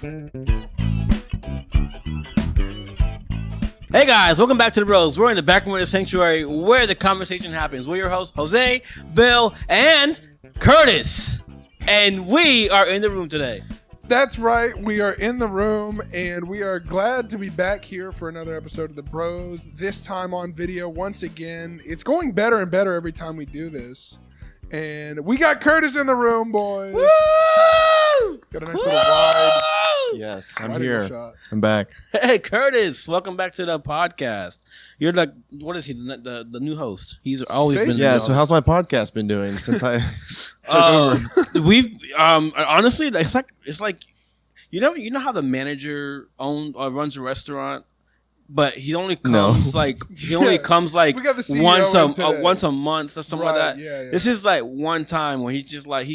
Hey guys, welcome back to the Bros. We're in the back room of the sanctuary where the conversation happens. We're your hosts, Jose, Bill, and Curtis. And we are in the room today. That's right. We are in the room, and we are glad to be back here for another episode of the Bros. This time on video once again. It's going better and better every time we do this. And we got Curtis in the room, boys. Woo! Got a nice little wide. Yes, I'm wide here. shot. I'm back. Hey Curtis, welcome back to the podcast. You're like, what is he? The new host. He's always been. Yeah. the So host. how's my podcast been doing since I? We've honestly, it's like you know how the manager runs a restaurant, but he only comes comes like We got the CEO once in today. once a month or something like that. Yeah. This is like one time where he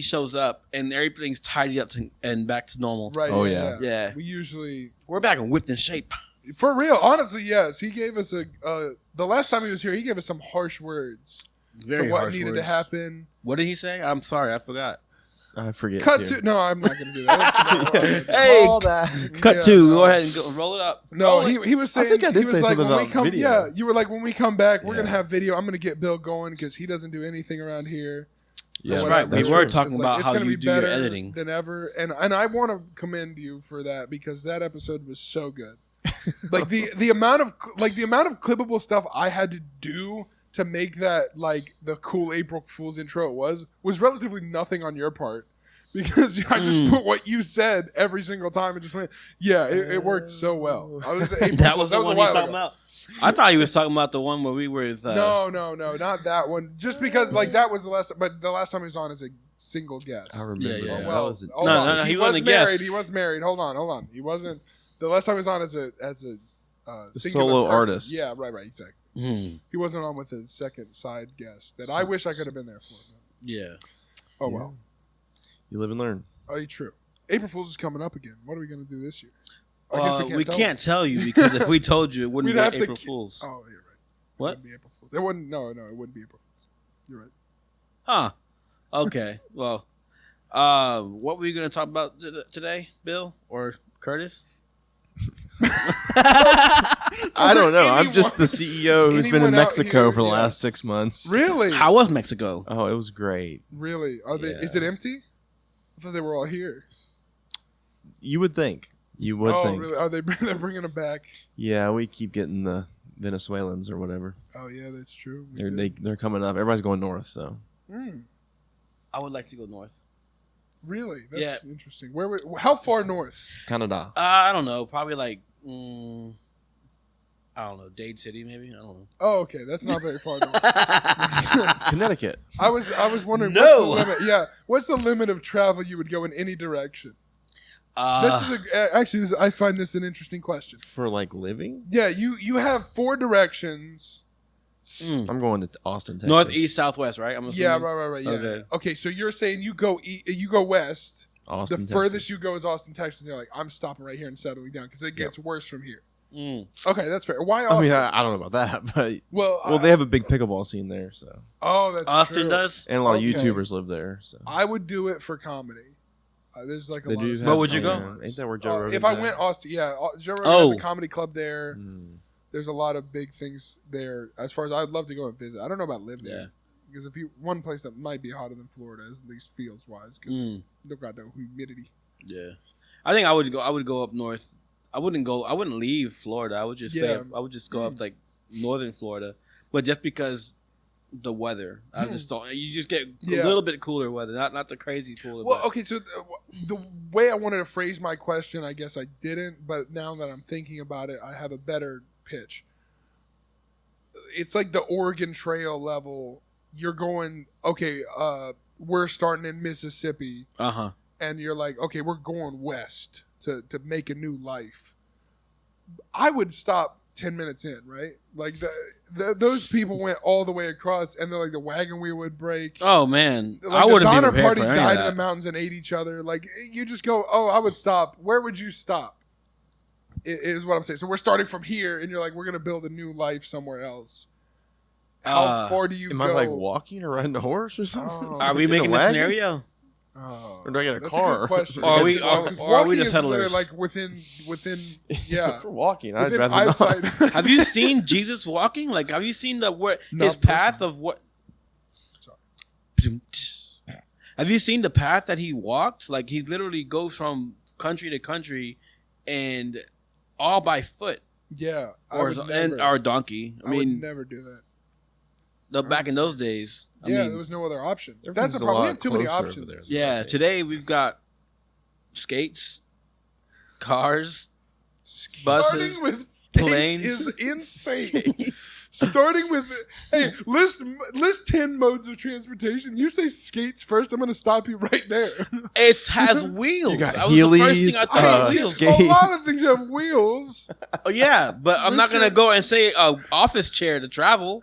shows up and everything's tidied up and back to normal. Right. Oh, yeah. Yeah. We usually, We're back and whipped in shape. for real, honestly, yes. He gave us the last time he was here, he gave us some harsh words Very for what harsh needed words. to happen. What did he say? I'm sorry, I forgot. I forget. Cut too. to no, I'm not gonna do that. That's not- Hey, All that. cut Yeah, two. no. Go ahead and roll it up. No, Roll it. he was saying. I think I did he was say like, something when we about come, video. Yeah, you were like, when we come back, we're Yeah. gonna have video. I'm gonna get Bill going because he doesn't do anything around here. Yeah, That's Or right. whatever. We were It's talking like, about it's how gonna you be do your better editing. than ever, and I want to commend you for that because that episode was so good. Like the amount of clippable stuff I had to do to make that like the cool April Fool's intro was relatively nothing on your part. Because I just put what you said every single time and just went, yeah, it worked so well. I was April That Fool's. was the one he while talking ago. about. I thought he was talking about the one where we were with. No, not that one. Just because like that was the last, but the last time he was on as a single guest. I remember. Yeah. That. Well, That was hold No, on. no, no, he was wasn't a guest. married. He was married. Hold on. He wasn't. The last time he was on as a singular solo person. artist. Yeah, right, exactly. Hmm. He wasn't on with a second side guest that I wish I could have been there for. Yeah. Oh Yeah. well. You live and learn. Oh, true. April Fool's is coming up again. What are we going to do this year? I guess We tell can't tell you because if we told you, it wouldn't We'd be have to April ke- Fools. Oh, you're right. What? It wouldn't be April Fool's. It wouldn't. No, it wouldn't be April Fool's. You're right. Huh. Okay. Well, what were you going to talk about today, Bill or Curtis? I don't know. I'm anyone- just the CEO who's been in anyone out Mexico here, for the yeah. last 6 months. Really? How was Mexico? Oh, it was great. Really? Are they? Yeah. Is it empty? I thought they were all here. You would think. You would oh, think. really? Are they? They're bringing them back. Yeah, we keep getting the Venezuelans or whatever. Oh yeah, that's true. We They're coming up. Everybody's going north, so. do. I would like to go north. Really? That's Yeah. interesting. How far north? Canada. I don't know. Probably like, I don't know, Dade City maybe. I don't know. Oh, okay. That's not very far north. Connecticut. I was wondering. No. What's the limit? Yeah. What's the limit of travel you would go in any direction? I find this an interesting question. For like living? Yeah, you have 4 directions. mm. I'm going to Austin, Texas. North, east, southwest, right? I'm assuming. Yeah, right. Yeah. Okay. Okay, so you're saying you go west. Austin, The furthest Texas. you go is Austin, Texas. And you're like, I'm stopping right here and settling down because it gets worse from here. Mm. Okay, that's fair. Why I Austin? mean, I don't know about that, but well, they have a big pickleball scene there, so that's Austin true. does? and a lot Okay. of YouTubers live there. So I would do it for comedy. There's like a they lot do. of have- Where would you yeah. go? Ain't that where Joe Rogan? if I went Austin, yeah, Joe Rogan Oh. has a comedy club there. Mm. There's a lot of big things there. As far as I'd love to go and visit. I don't know about living Yeah. there because one place that might be hotter than Florida, at least feels wise, because Mm. they've got no humidity. Yeah. I think I would go up north. I wouldn't leave Florida. I would just stay Yeah. up, I would just go up like northern Florida. But just because the weather, I just don't. You just get Yeah. a little bit cooler weather, not the crazy cooler. Well, but- okay, so the way I wanted to phrase my question, I guess I didn't, but now that I'm thinking about it, I have a better pitch. It's like the Oregon Trail level. You're going, okay, we're starting in Mississippi, Uh-huh. and you're like, okay, we're going west to make a new life. I would stop 10 minutes in, right? Like those people went all the way across, and they're like the wagon wheel would break. Oh man, Like I the wouldn't be Donner prepared Party for any died of in the that. mountains and ate each other. Like you just go, oh, I would stop. Where would you stop? Is what I'm saying. So we're starting from here, and you're like, we're gonna build a new life somewhere else. How far do you Am go? I like walking or riding a horse or something? Oh. Are we In a making a wagon? scenario? Oh, Or do I get a that's car? A good question. Or are we- Because or are we walking the is settlers? literally, like within yeah. For walking, I'd Within rather eyesight. not. Have you seen Jesus walking? Like, have you seen Not his path personally. of what? Sorry. Have you seen the path that he walked? Like, he literally goes from country to country, and all by foot Yeah, or donkey. I I would mean, never do that. back in those days. I Yeah, mean, there was no other option. That's Everything's the a problem. We lot have too many closer over options. there. yeah. Today we've got skates, cars, buses. Starting with skates planes. is insane. Starting with hey, list 10 modes of transportation. You say skates first, I'm going to stop you right there. It has wheels. You got That was the first thing Heelys, I thought of, wheels. skate- A lot of things have wheels. Oh yeah, but I'm not gonna go and say office chair to travel.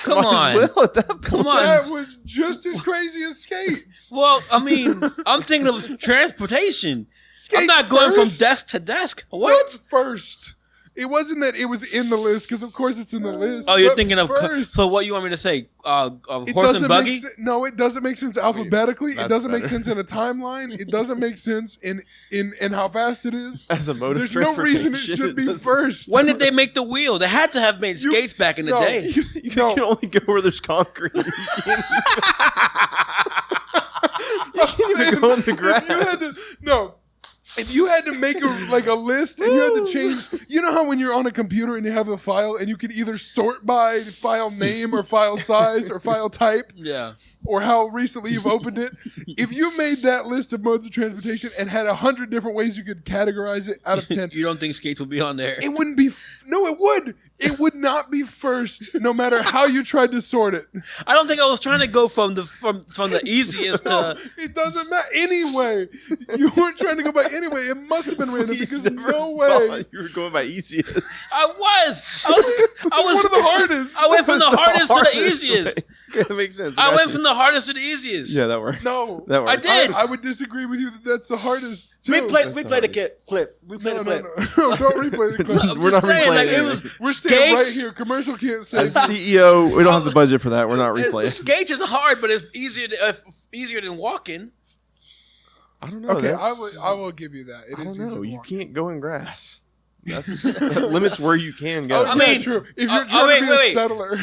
Come on, Might as well at that point. come on. That was just as crazy as skates. Well, I mean, I'm thinking of transportation. I'm Skates not going first? from desk to desk. What What? first? It wasn't that it was in the list because of course it's in the list. Oh, you're but thinking of first. so what you want me to say? It Horse doesn't and buggy? make no, it doesn't make sense alphabetically. It that's doesn't make better. sense in a timeline. It doesn't make sense in how fast it is. As a mode of There's no reason it transportation, should be doesn't- first. When did they make the wheel? They had to have made You- skates back in the no. day. You No. can only go where there's concrete. You can't even go in the grass. If you had to, no. If you had to make a list and you had to change, you know how when you're on a computer and you have a file and you can either sort by file name or file size or file type Yeah. or how recently you've opened it. If you made that list of modes of transportation and had 100 different ways you could categorize it out of 10, You don't think skates will be on there? it wouldn't be. No, it would. It would not be first, no matter how you tried to sort it. I don't think I was trying to go from the easiest No, to. it doesn't matter. Anyway, you weren't trying to go by anyway. It must have been random You because never no way. thought you were going by easiest. I was. One of the hardest. I went from the That's hardest to the hardest easiest. way. Okay, that makes sense. I went Gotcha. from the hardest to the easiest. Yeah, that works. No, That works. I did. I would disagree with you that that's the hardest. Too. Replay the the hardest. clip. Replay No, the clip. no, don't replay the clip. I'm We're just not saying, like replaying it it. was We're staying right skates. here. Commercial can't say. As CEO, we don't have the budget for that. We're not replaying. Skates is hard, but it's easier than walking. I don't know. Okay, that's- I will give you that. It I is don't know. easy to You walk. can't go in grass. That limits where you can go. Oh, I yeah, mean, true. If oh, you're trying wait, to be wait, a wait. settler.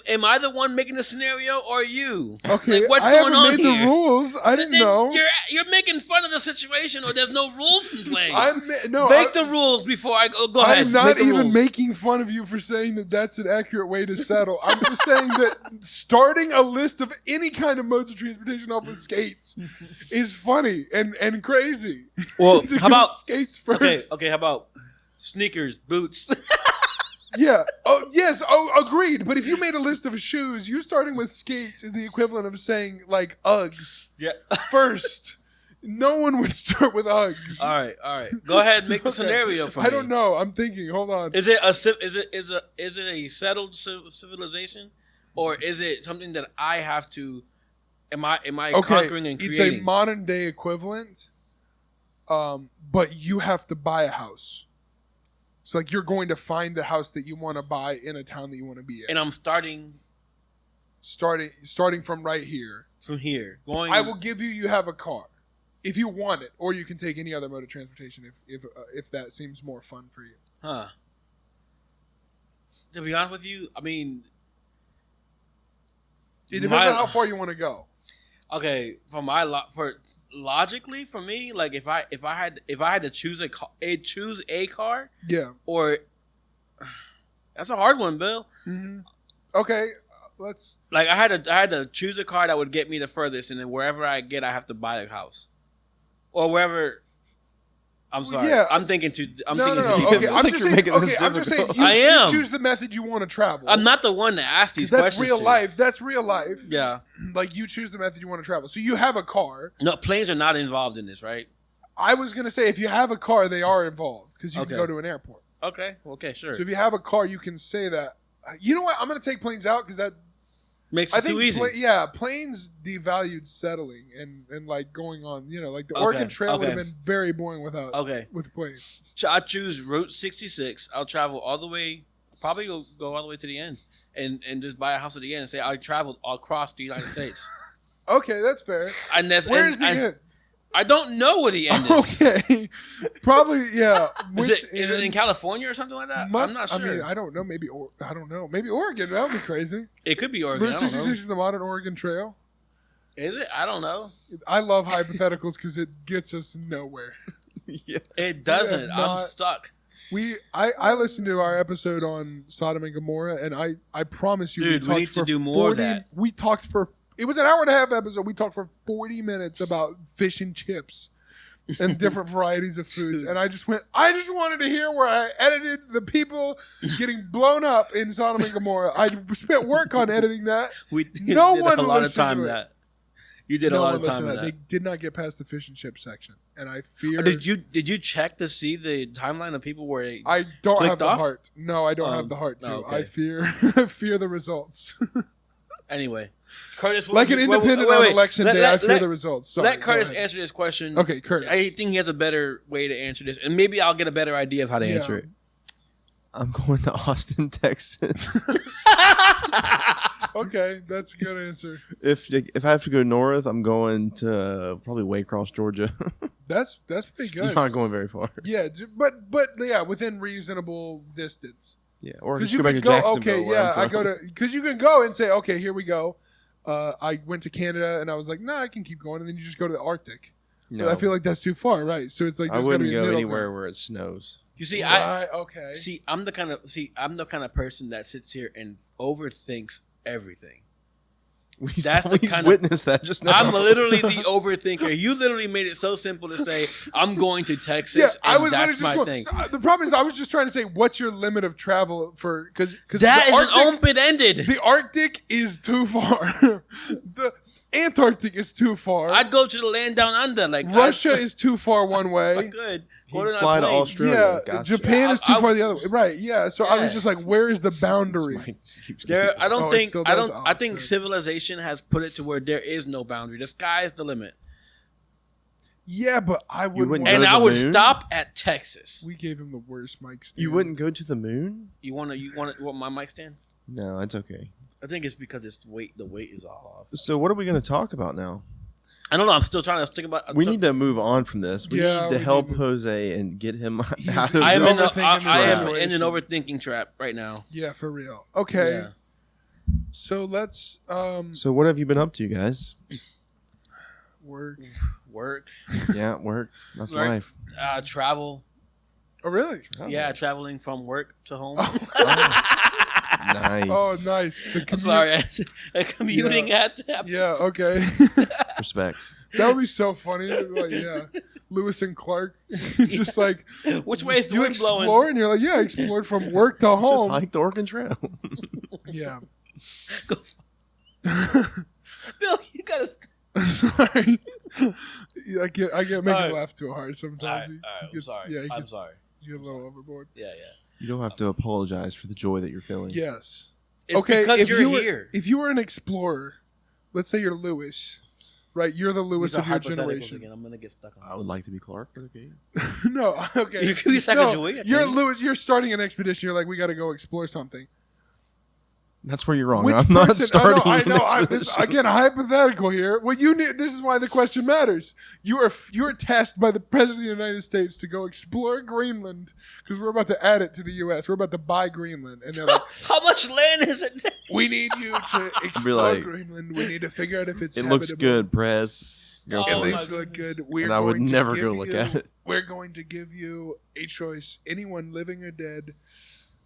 Am I the one making the scenario or you? Okay, Like, what's I going haven't on made here? the rules. I didn't Then know. You're making fun of the situation, or there's no rules in play. No, Make the rules before I go ahead. I'm not make the even rules. making fun of you for saying that that's an accurate way to settle. I'm just saying that starting a list of any kind of modes of transportation off with skates is funny and crazy. Well, To how go about skates first? okay? How about sneakers, boots? Yeah. Oh, yes. Oh, agreed. But if you made a list of shoes, you starting with skates is the equivalent of saying like Uggs Yeah. first. No one would start with Uggs. All right. Go ahead, make the Okay. scenario for me. I don't know. I'm thinking. Hold on. Is it a settled civilization, or is it something that I have to? Am I conquering and it's creating? a modern day equivalent, but you have to buy a house. So like you're going to find the house that you want to buy in a town that you want to be in. and I'm starting starting from right here. from here, going. I will give you have a car if you want it, or you can take any other mode of transportation if that seems more fun for you. Huh. To be honest with you, I mean, It depends My- on how far you want to go. okay, logically for me, like if I had to choose a car, Yeah. or that's a hard one, Bill. Mm-hmm. Okay. Let's. Like I had to choose a car that would get me the furthest, and then wherever I get, I have to buy a house, or wherever. I'm sorry. yeah. I'm thinking too. I'm No. thinking too. Okay. It's I'm like just you're saying. making this Okay. I'm just saying. difficult. You, I am. You choose the method you want to travel. I'm not the one to ask these That's questions. real to. life. That's real life. Yeah. Like you choose the method you want to travel. So you have a car. No, planes are not involved in this, right? I was gonna say if you have a car, they are involved because you Okay. can go to an airport. Okay. Okay. Sure. So if you have a car, you can say that. You know what? I'm gonna take planes out because that Makes I it think too easy. planes devalued settling and like going on. You know, like the Okay, Oregon Trail would have okay. been very boring without Okay. with planes. I choose Route 66. I'll travel all the way, probably go all the way to the end, and just buy a house at the end and say I traveled across the United States. Okay, that's fair. And that's Where's the end? I don't know where the end is. Okay, probably yeah. Is it in California or something like that? I'm not sure. I mean, I don't know. I don't know. Maybe Oregon. That would be crazy. It could be Oregon. Route I don't 66 know. is the modern Oregon Trail. Is it? I don't know. I love hypotheticals because it gets us nowhere. Yeah. It doesn't. not- I'm stuck. I listened to our episode on Sodom and Gomorrah, and I promise you, Dude, we talked need to for do more of 40 that. We talked for it was an hour and a half episode. We talked for 40 minutes about fish and chips and different varieties of foods, and I just wanted to hear where I edited the people getting blown up in Sodom and Gomorrah. I spent work on editing that. We No did one a lot of listened time to it. that. You did a No lot one of listened time to in They that. did not get past the fish and chip section, and I fear. Did you check to see the timeline of people where they, I don't clicked have the off? heart. No, I don't have the heart to. oh, okay. I fear fear the results. anyway? Curtis, what Like would an you- independent wait, on wait. election Let- day, let- I fear let- the results. Sorry, Let go Curtis ahead. answer this question. Okay, Curtis. I think he has a better way to answer this, and maybe I'll get a better idea of how to Yeah. answer it. I'm going to Austin, Texas. Okay, that's a good answer. If I have to go north, I'm going to probably Waycross, Georgia. That's pretty good. Not going very far. Yeah, but yeah, within reasonable distance. Yeah, or Because just you go back could to go. Jacksonville. Okay, where yeah, I'm I from. go to because you can go and say, okay, here we go. I went to Canada and I was like, nah, I can keep going, and then you just go to the Arctic. No, But I feel like that's too far, right? So it's like I there's gotta wouldn't be a go middle anywhere ground. where it snows. You see, Right, okay. I'm the kind of person that sits here and overthinks everything. That's the kind of- witnessed that just now. I'm literally the overthinker. You literally made it so simple to say, I'm going to Texas, Yeah, I and was that's my literally thing. just going, the problem is I was just trying to say, what's your limit of travel for? Because That is an open-ended. The Arctic is too far. The Antarctic is too far. I'd go to the land down under. Like Russia is too far one I way. could. He'd Go to that fly to plane. Australia. Yeah, Gotcha. Japan is too I- far the other way. Right? Yeah. So I was Yeah. just like, where is the boundary? This mic just keeps There, getting- I don't Oh, it think. still I does? don't. Oh, I think sick. civilization has put it to where there is no boundary. The sky is the limit, Yeah, but I wouldn't wouldn't. go and to I the would moon? stop at Texas. We gave him the worst mic stand. You wouldn't go to the moon? You want my mic stand? No, it's okay. I think it's because it's weight. The weight is all off. So what are we going to talk about now? I don't know. I'm still trying to think about. We need to move on from this. We Yeah, need to we help need to- Jose and get him He's- out of I am in. this. overthinking the I am situation. in an overthinking trap right now. Yeah, for real. Okay. Yeah. So let's So what have you been up to, guys? work. Work. Yeah, work. That's Work. life. Travel. Oh really? Yeah, traveling from work to home. Nice. Oh, nice. The I'm commute- sorry. Commuting at. Yeah. Okay. Respect. That would be so funny. Like, yeah, Lewis and Clark, just like Which way is the you wind explore, blowing? and you're like, yeah, I explored from work to Just home. hike the Oregon Trail. Yeah. Go Bill, you gotta. Sorry. Yeah, I get make All me right. laugh too hard sometimes. All right, He I'm gets- sorry. Yeah, he I'm gets- sorry. You get a little overboard. Yeah. You don't have to apologize for the joy that you're feeling. Yes. It's Okay. because if you're you were, here. if you were an explorer, let's say you're Lewis, right? You're the Lewis These are of your hypotheticals generation. again. I'm gonna get stuck on. I would like to be Clark, but okay. No, okay. You can be Sacagawea, You're can you? Lewis. You're starting an expedition. You're like, we got to go explore something. That's where you're wrong. Which I'm not person- starting I an know. This, expedition. again, a hypothetical here. Well, you need. This is why the question matters. You are tasked by the president of the United States to go explore Greenland because we're about to add it to the U.S. We're about to buy Greenland, and they're like, How much land is it? we need you to explore like, Greenland. We need to figure out if it's. It looks habitable. good, Prez. Go Oh, It for my it. looks look goodness. good. We're And I would going to never give go look you- at it. We're going to give you a choice, anyone living or dead,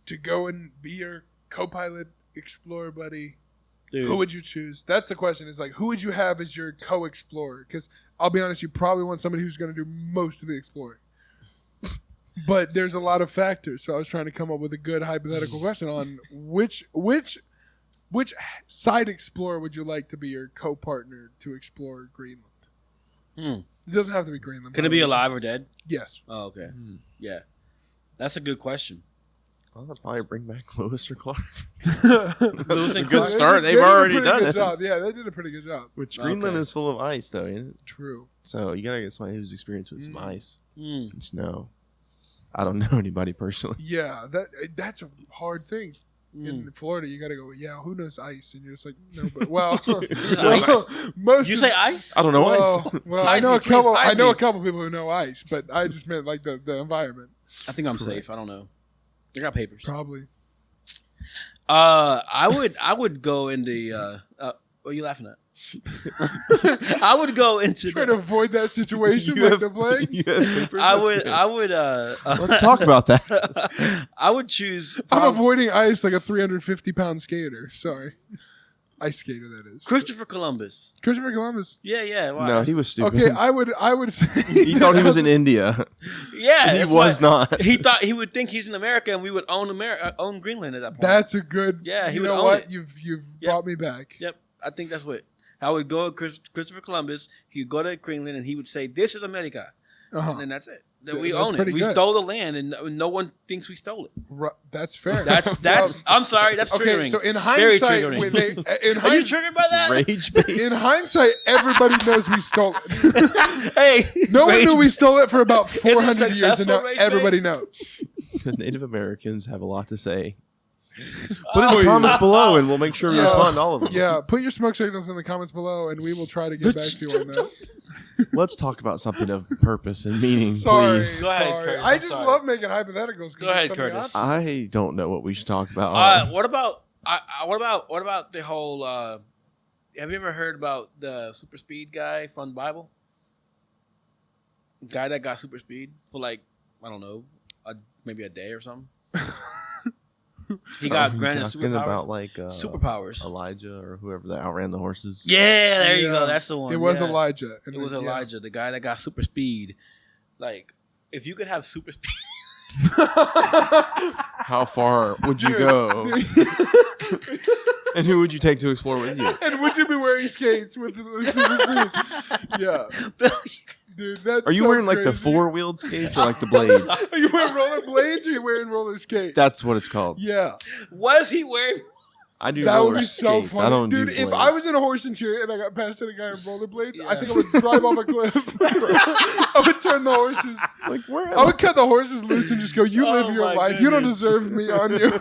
to go and be your co-pilot, explorer buddy. Dude, Who would you choose? That's the question. Is like, who would you have as your co-explorer? Because I'll be honest, you probably want somebody who's going to do most of the exploring. But there's a lot of factors, so I was trying to come up with a good hypothetical question on which side explorer would you like to be your co-partner to explore Greenland? It doesn't have to be Greenland. Can it be alive or dead? Yes. Oh, okay. Yeah, that's a good question. I'll probably bring back Lewis or Clark. Lewis and Good Clark. start. They They've did a already pretty done good it. job. Yeah, they did a pretty good job. Which Okay. Greenland is full of ice, though, isn't it? True. So you gotta get somebody who's experienced with some ice Mm. and snow. I don't know anybody personally. Yeah, that's a hard thing. in Florida, you got to go, yeah, who knows ice? And you're just like, no, but well, Ice? most You of- say ice? I don't know well, ice. well, Hide I know me, a couple. please, hide I know me. a couple people who know ice, but I just meant like the environment. I think I'm safe. I don't know. I got papers. Probably. I would go in the. What are you laughing at? I would go into. Trying to avoid that situation You like have- the plague. you have papers? I That's would. good. I would. Let's talk about that. I would choose. I'm avoiding ice like a 350-pound skater. Sorry. Ice skater, that is. Christopher Columbus. Christopher Columbus. Yeah. Why? No, he was stupid. Okay, I would say He thought he was in India. Yeah, He that's was why- not. He thought he would think he's in America, and we would own own Greenland at that point. That's a good. Yeah, he you would know own what? it. You've Yep. brought me back. Yep, I think that's what I would go. Christopher Columbus. He'd go to Greenland, and he would say, "This is America," Uh-huh. and then that's it. That Yeah, we that's own it. pretty We good. stole the land, and no one thinks we stole it. That's fair. That's. Well, I'm sorry. That's okay. triggering. So in Very hindsight, triggering. in Are you triggered by that? Rage bait. in hindsight, everybody knows we stole it. Hey, No one rage- knew we stole it for about 400 years, and successful, now Rage everybody Bait? knows. The Native Americans have a lot to say. Put in the comments below, and we'll make sure we Yeah. respond to all of them. Yeah, put your smoke signals in the comments below, and we will try to get back to you on that. Let's talk about something of purpose and meaning, Sorry, please. Go ahead, sorry. Curtis, I I'm just sorry. love making hypotheticals. 'cause Go ahead, it's something Curtis. awesome. I don't know what we should talk about. What about? What about the whole? Have you ever heard about the super speed guy from the Bible? Guy that got super speed for like I don't know, maybe a day or something. He got Are you granted talking superpowers. about like Superpowers. Elijah or whoever that outran the horses. Yeah, there you Yeah. go. That's the one. It was yeah. Elijah. and It was yeah. Elijah, the guy that got super speed. Like, if you could have super speed, How far would you go? And who would you take to explore with you? And would you be wearing skates with the Yeah. Dude, that's Are you so wearing like the crazy. four-wheeled skates or like the blades? Are you wearing roller blades or are you wearing roller skates? That's what it's called. Yeah. was he wearing? I do That roller would be so skates. funny. I don't Dude, do if blades. I was in a horse and chair and I got past a guy in rollerblades, I Yeah. think I would drive off a cliff. I would turn the horses. like, where am I would cut the horses loose and just go, you Oh live your my life. You don't goodness. deserve me on you.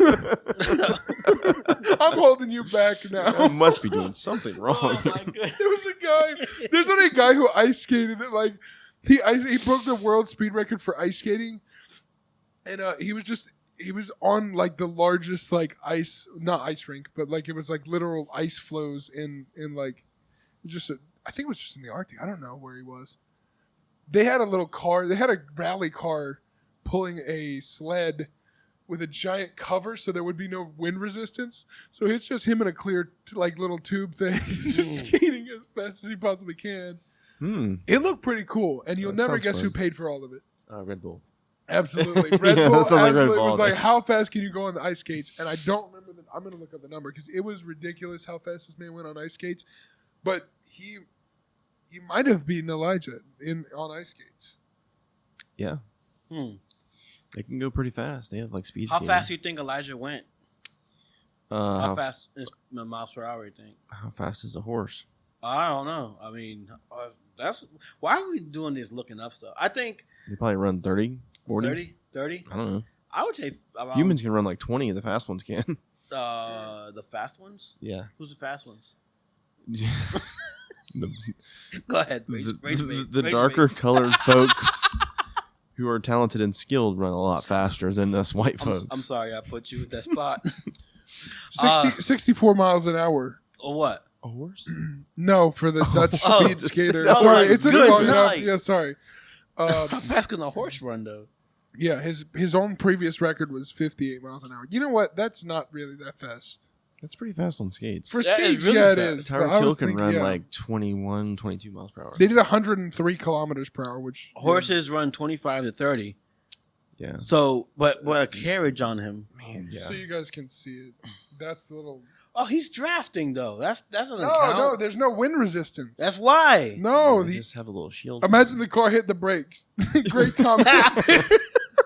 I'm holding you back I now. must be doing something wrong. Oh my goodness. There was a guy. There's only a guy who ice skated it. Like he broke the world speed record for ice skating, and he was on like the largest like not ice rink, but like it was like literal ice flows in like I think it was just in the Arctic. I don't know where he was. They had a little car. They had a rally car pulling a sled with a giant cover, so there would be no wind resistance. So it's just him in a clear like little tube thing, just skating as fast as he possibly can. It looked pretty cool, and you'll That never sounds guess who fun. paid for all of it. Red Bull. Absolutely, Red Yeah, Bull. that sounds like Red Absolutely Bull was all like, day. how fast can you go on the ice skates? And I don't remember. I'm gonna look up the number because it was ridiculous how fast this man went on ice skates. But he might have beaten Elijah on ice skates. Yeah, Hmm. they can go pretty fast. They have like speed. How skating. fast do you think Elijah went? How How fast is miles per hour? You think? how fast is a horse? I don't know. I mean, that's why are we doing this looking up stuff? I think They probably run 30, 40. 30. I don't know. I would say about Humans can run like 20, and the fast ones can. the fast ones. Yeah. Who's the fast ones? the Go ahead. Rage bait. the Rage darker bait. colored folks who are talented and skilled run a lot faster than us white folks. I'm sorry, I put you at that spot. 64 miles an hour. Or what? A horse? No, for the Dutch Oh, speed skater. oh, Sorry, my it took good long enough. night. Yeah, sorry. How fast can a horse run though? Yeah, his own previous record was 58 miles an hour. You know what? That's not really that fast. That's pretty fast on skates. For That is skates, really yeah, it fast. is. but Tyreek I Hill was can thinking, run yeah. like 21, 22 miles per hour. They did 103 kilometers per hour, which Horses run 25 to 30. Yeah. So, but a carriage on him. Man, yeah. So you guys can see it. That's a little. Oh, he's drafting though. That doesn't No, count. no, there's no wind resistance. That's why. no. They The just have a little shield. imagine the car hit the brakes. Great comment.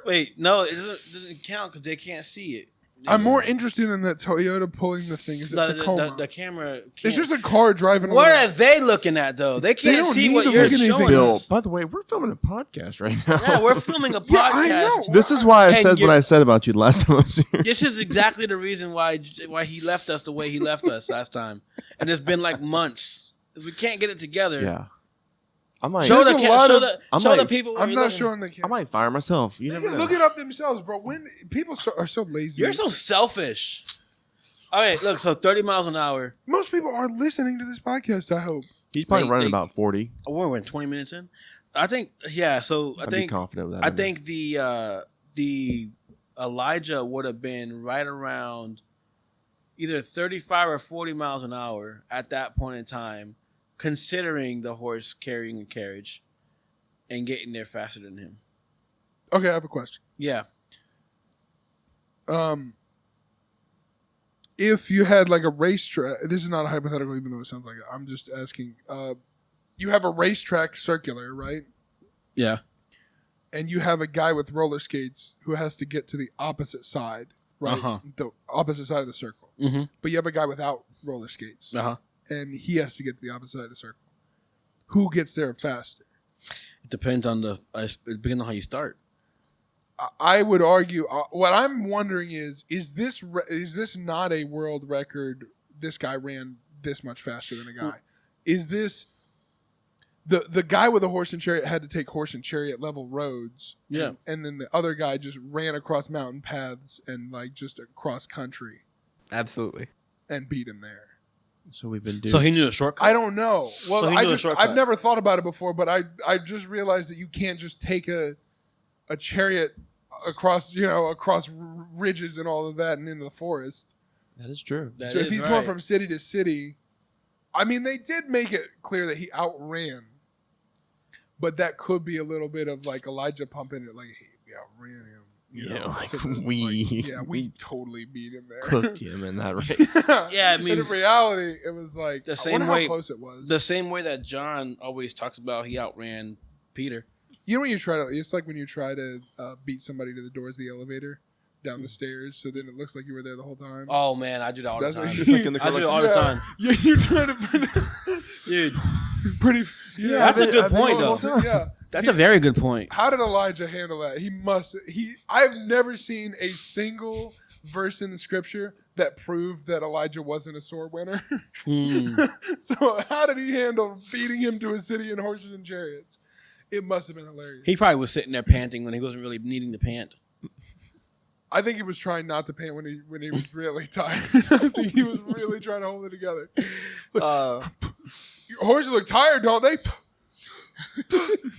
Wait, no, it doesn't count because they can't see it. I'm more interested in that Toyota pulling the thing. Is it Tacoma? The camera. It's just a car driving. What around. are they looking at though? They can't don't see need what to you're look at anything. showing Bill, us. by the way, we're filming a podcast right now. Yeah, we're filming a Yeah, I podcast. know. This is why I And said what you're- I said about you the last time I was here. This is exactly the reason why he left us the way he left us last time, and it's been like months. We can't get it together. Yeah. I might, Show the There's a lot of- show the people. where I'm you're not looking. showing the I camera. might fire myself. You They never can know. look it up themselves, bro. When people are so lazy. You're so selfish. All right, look. So 30 miles an hour. Most people are listening to this podcast. I hope. He's probably They- running they- about 40. Oh, we're in 20 minutes in. I think. Yeah. So I I'd be think. confident with that. I number. think the Elijah would have been right around either 35 or 40 miles an hour at that point in time, considering the horse carrying a carriage and getting there faster than him. Okay, I have a question. Yeah. If you had like a racetrack, this is not a hypothetical, even though it sounds like it. I'm just asking. You have a racetrack circular, right? Yeah. And you have a guy with roller skates who has to get to the opposite side, right? Uh-huh. The opposite side of the circle. Mm-hmm. But you have a guy without roller skates, Uh-huh. and he has to get to the opposite side of the circle. Who gets there faster? It depends on it depends on how you start. I would argue. What I'm wondering is this not a world record? This guy ran this much faster than a guy. Is this the guy with a horse and chariot had to take horse and chariot level roads? Yeah. and then the other guy just ran across mountain paths and like just across country Absolutely. and beat him there. So we've been doing. So he knew a shortcut. I don't know. Well, So he knew a shortcut. I've never thought about it before, but I just realized that you can't just take a chariot across ridges and all of that and into the forest. That is true. That So if is he's right. going from city to city, I mean, they did make it clear that he outran, but that could be a little bit of like Elijah pumping it, like, hey, we outran him. You Yeah, know, like, so the- we- we totally beat him there. Cooked him in that race. Yeah, I mean- but in reality, it was like The I same wonder way- how close it was. the same way that John always talks about he outran Peter. You know when you try to, it's like when you try to beat somebody to the doors of the elevator down the stairs, so then it looks like you were there the whole time. Oh man, I do that all the That's what time. you- Like in the I do it corner. all the time, Yeah, you're trying to dude. pretty. Yeah, That's a I've been- good I've been point, going though. all the time. Yeah. That's a very good point. How did Elijah handle that? I've never seen a single verse in the scripture that proved that Elijah wasn't a sword winner. Hmm. So how did he handle beating him to a city in horses and chariots? It must have been hilarious. He probably was sitting there panting when he wasn't really needing to pant. I think he was trying not to pant when he was really tired. I think he was really trying to hold it together. Your horses look tired, don't they?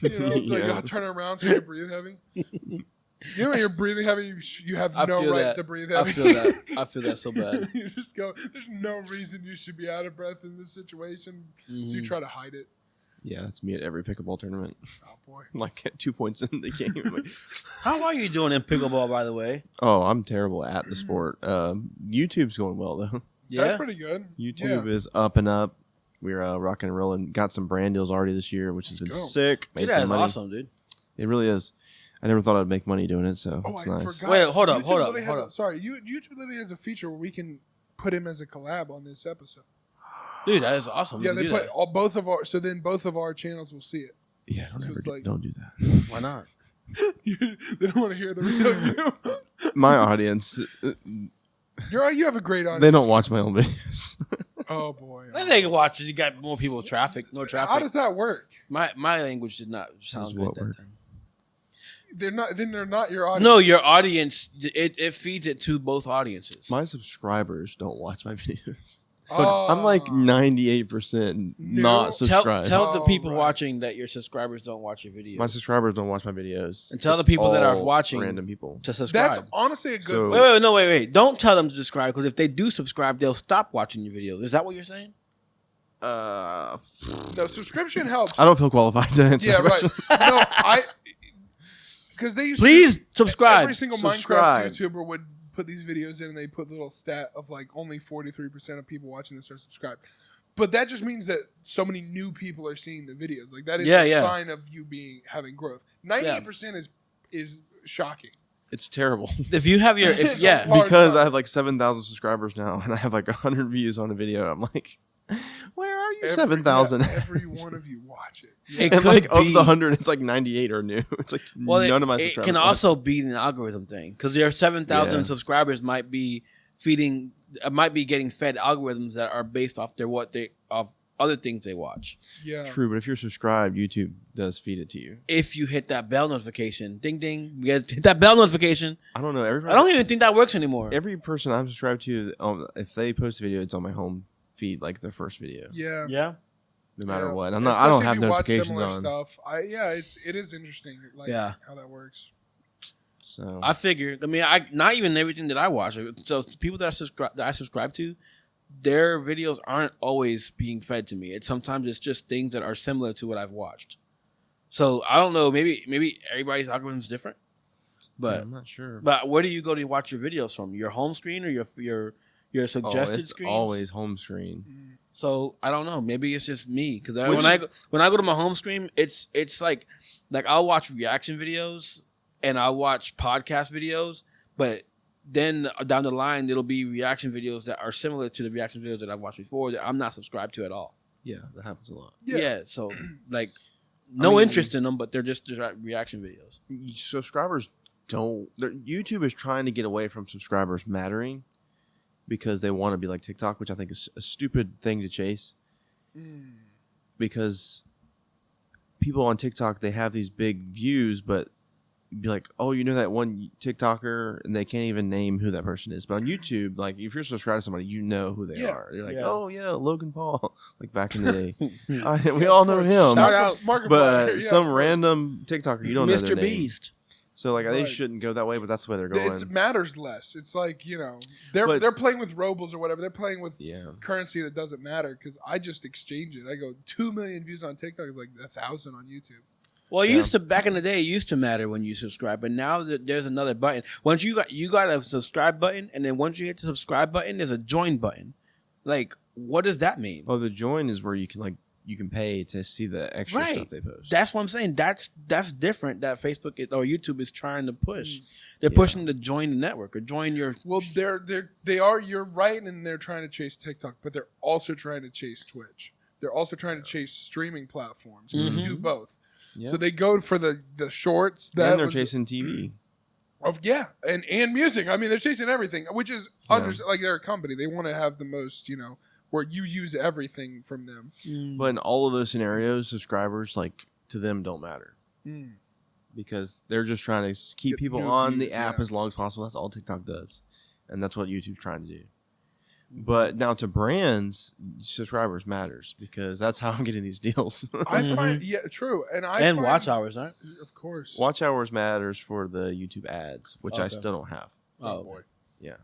It's like, Yeah. turn around so you breathe heavy. You know when you're breathing heavy, you have I no feel right that. to breathe I heavy. feel that. I feel that so bad. You just go, there's no reason you should be out of breath in this situation. So you Mhm. try to hide it. Yeah, that's me at every pickleball tournament. Oh, boy. Like at 2 points in the game. I'm like, How are you doing in pickleball, by the way? oh, I'm terrible at the sport. YouTube's going well though. Yeah. That's pretty good. YouTube Yeah. is up and up. We're rocking and rolling. Got some brand deals already this year, which has been Let's go. sick. Made Dude, some that's money. awesome, dude. It really is. I never thought I'd make money doing it, so Oh, it's I nice. forgot. Wait, hold up, YouTube hold up, literally hold has up. Sorry, YouTube literally has a feature where we can put him as a collab on this episode. Dude, that is awesome. Yeah, You they can put do all both of our. So then both of our channels will see it. Yeah, don't So ever it's do, like- don't do that. that. Why not? They don't want to hear the real you. My audience, You have a great audience. they don't watch my own videos. Oh boy. They can watch it. You got more people, more How traffic. does that work? My language did not sound good. what That word? time. They're not your audience. No, your audience. It feeds it to both audiences. My subscribers don't watch my videos. Oh. I'm like 98% No. not tell subscribed. tell the Oh, people right. watching that your subscribers don't watch your videos. My subscribers don't watch my videos. And tell the It's people that are all watching random people. to subscribe. That's honestly a good. So- Wait. Don't tell them to subscribe because if they do subscribe, they'll stop watching your videos. Is that what you're saying? Uh, no, subscription helps. I don't feel qualified to answer. Yeah, that right. question. Because they used Please to, subscribe. Every single Subscribe. Minecraft YouTuber would put these videos in and they put a little stat of like only 43% of people watching this are subscribed. But that just means that so many new people are seeing the videos. Like that is a sign of you having growth. 98% is shocking. It's terrible. If you have your, Hard Because time. I have like 7,000 subscribers now, and I have like 100 views on a video. I'm like, where are you? 7,000. Every one of you watch it. It And could like of be- the 100, it's like 98 are new. It's like none of my it subscribers. can also be an algorithm thing because your 7,000 Yeah. subscribers might be getting fed algorithms that are based off of other things they watch. Yeah. True, but if you're subscribed, YouTube does feed it to you. If you hit that bell notification, ding ding, you guys hit that bell notification. I don't know. I don't even think that works anymore. Every person I'm subscribed to, if they post a video, it's on my home feed, like their first video, Yeah. Yeah. no matter Yeah. what. I don't Especially have if you watch notifications similar on. Stuff. It is interesting. Like Yeah. how that works. So I figured. I mean, not even everything that I watch. So people that I subscribe to, their videos aren't always being fed to me. Sometimes it's just things that are similar to what I've watched. So I don't know. Maybe everybody's algorithm is different. But I'm not sure. But where do you go to watch your videos from? Your home screen or your suggested it's screens? always home screen. So I don't know. Maybe it's just me because Which- when I go to my home screen, it's like I'll watch reaction videos and I'll watch podcast videos, but then down the line it'll be reaction videos that are similar to the reaction videos that I've watched before that I'm not subscribed to at all. Yeah, that happens a lot. Yeah. So like no mean- interest in them, but they're just reaction videos. Subscribers don't. YouTube is trying to get away from subscribers mattering because they want to be like TikTok, which I think is a stupid thing to chase. Because people on TikTok, they have these big views, but be like, oh, you know that one TikToker, and they can't even name who that person is. But on YouTube, like if you're subscribed to somebody, you know who they Yeah. are. You're like, Yeah. oh yeah, Logan Paul, like back in the day. We all know him. Shout out Markiplier, But yeah. some random TikToker, you don't know their Mr. name. Beast. So like they Right. shouldn't go that way, but that's the way they're going. It matters less. It's like they're But- they're playing with robles or whatever. They're playing with Yeah. currency that doesn't matter because I just exchange it. I go 2 million views on TikTok is like 1,000 on YouTube. Well, it Yeah. used to back in the day. It used to matter when you subscribe, but now that there's another button. Once you got a subscribe button, and then once you hit the subscribe button, there's a join button. Like, what does that mean? Oh, the join is where you can pay to see the extra Right. stuff they post. That's what I'm saying. That's different. That Facebook or YouTube is trying to push. They're Yeah. pushing to join the network or join your. Well, they are. You're right, and they're trying to chase TikTok, but they're also trying to chase Twitch. They're also trying to chase streaming platforms. You Mhm. do both. Yeah. So they go for the shorts. That and they're was- chasing TV. and music. I mean, they're chasing everything, which is Yeah. like they're a company. They want to have the most, where you use everything from them. But in all of those scenarios, subscribers to them don't matter because they're just trying to keep Get people new on views, the app yeah. as long as possible. That's all TikTok does, and that's what YouTube's trying to do. But now to brands, subscribers matters because that's how I'm getting these deals. I find true, and and watch hours, right? of course. Watch hours matters for the YouTube ads, which I Okay. still don't have. Oh boy. Yeah.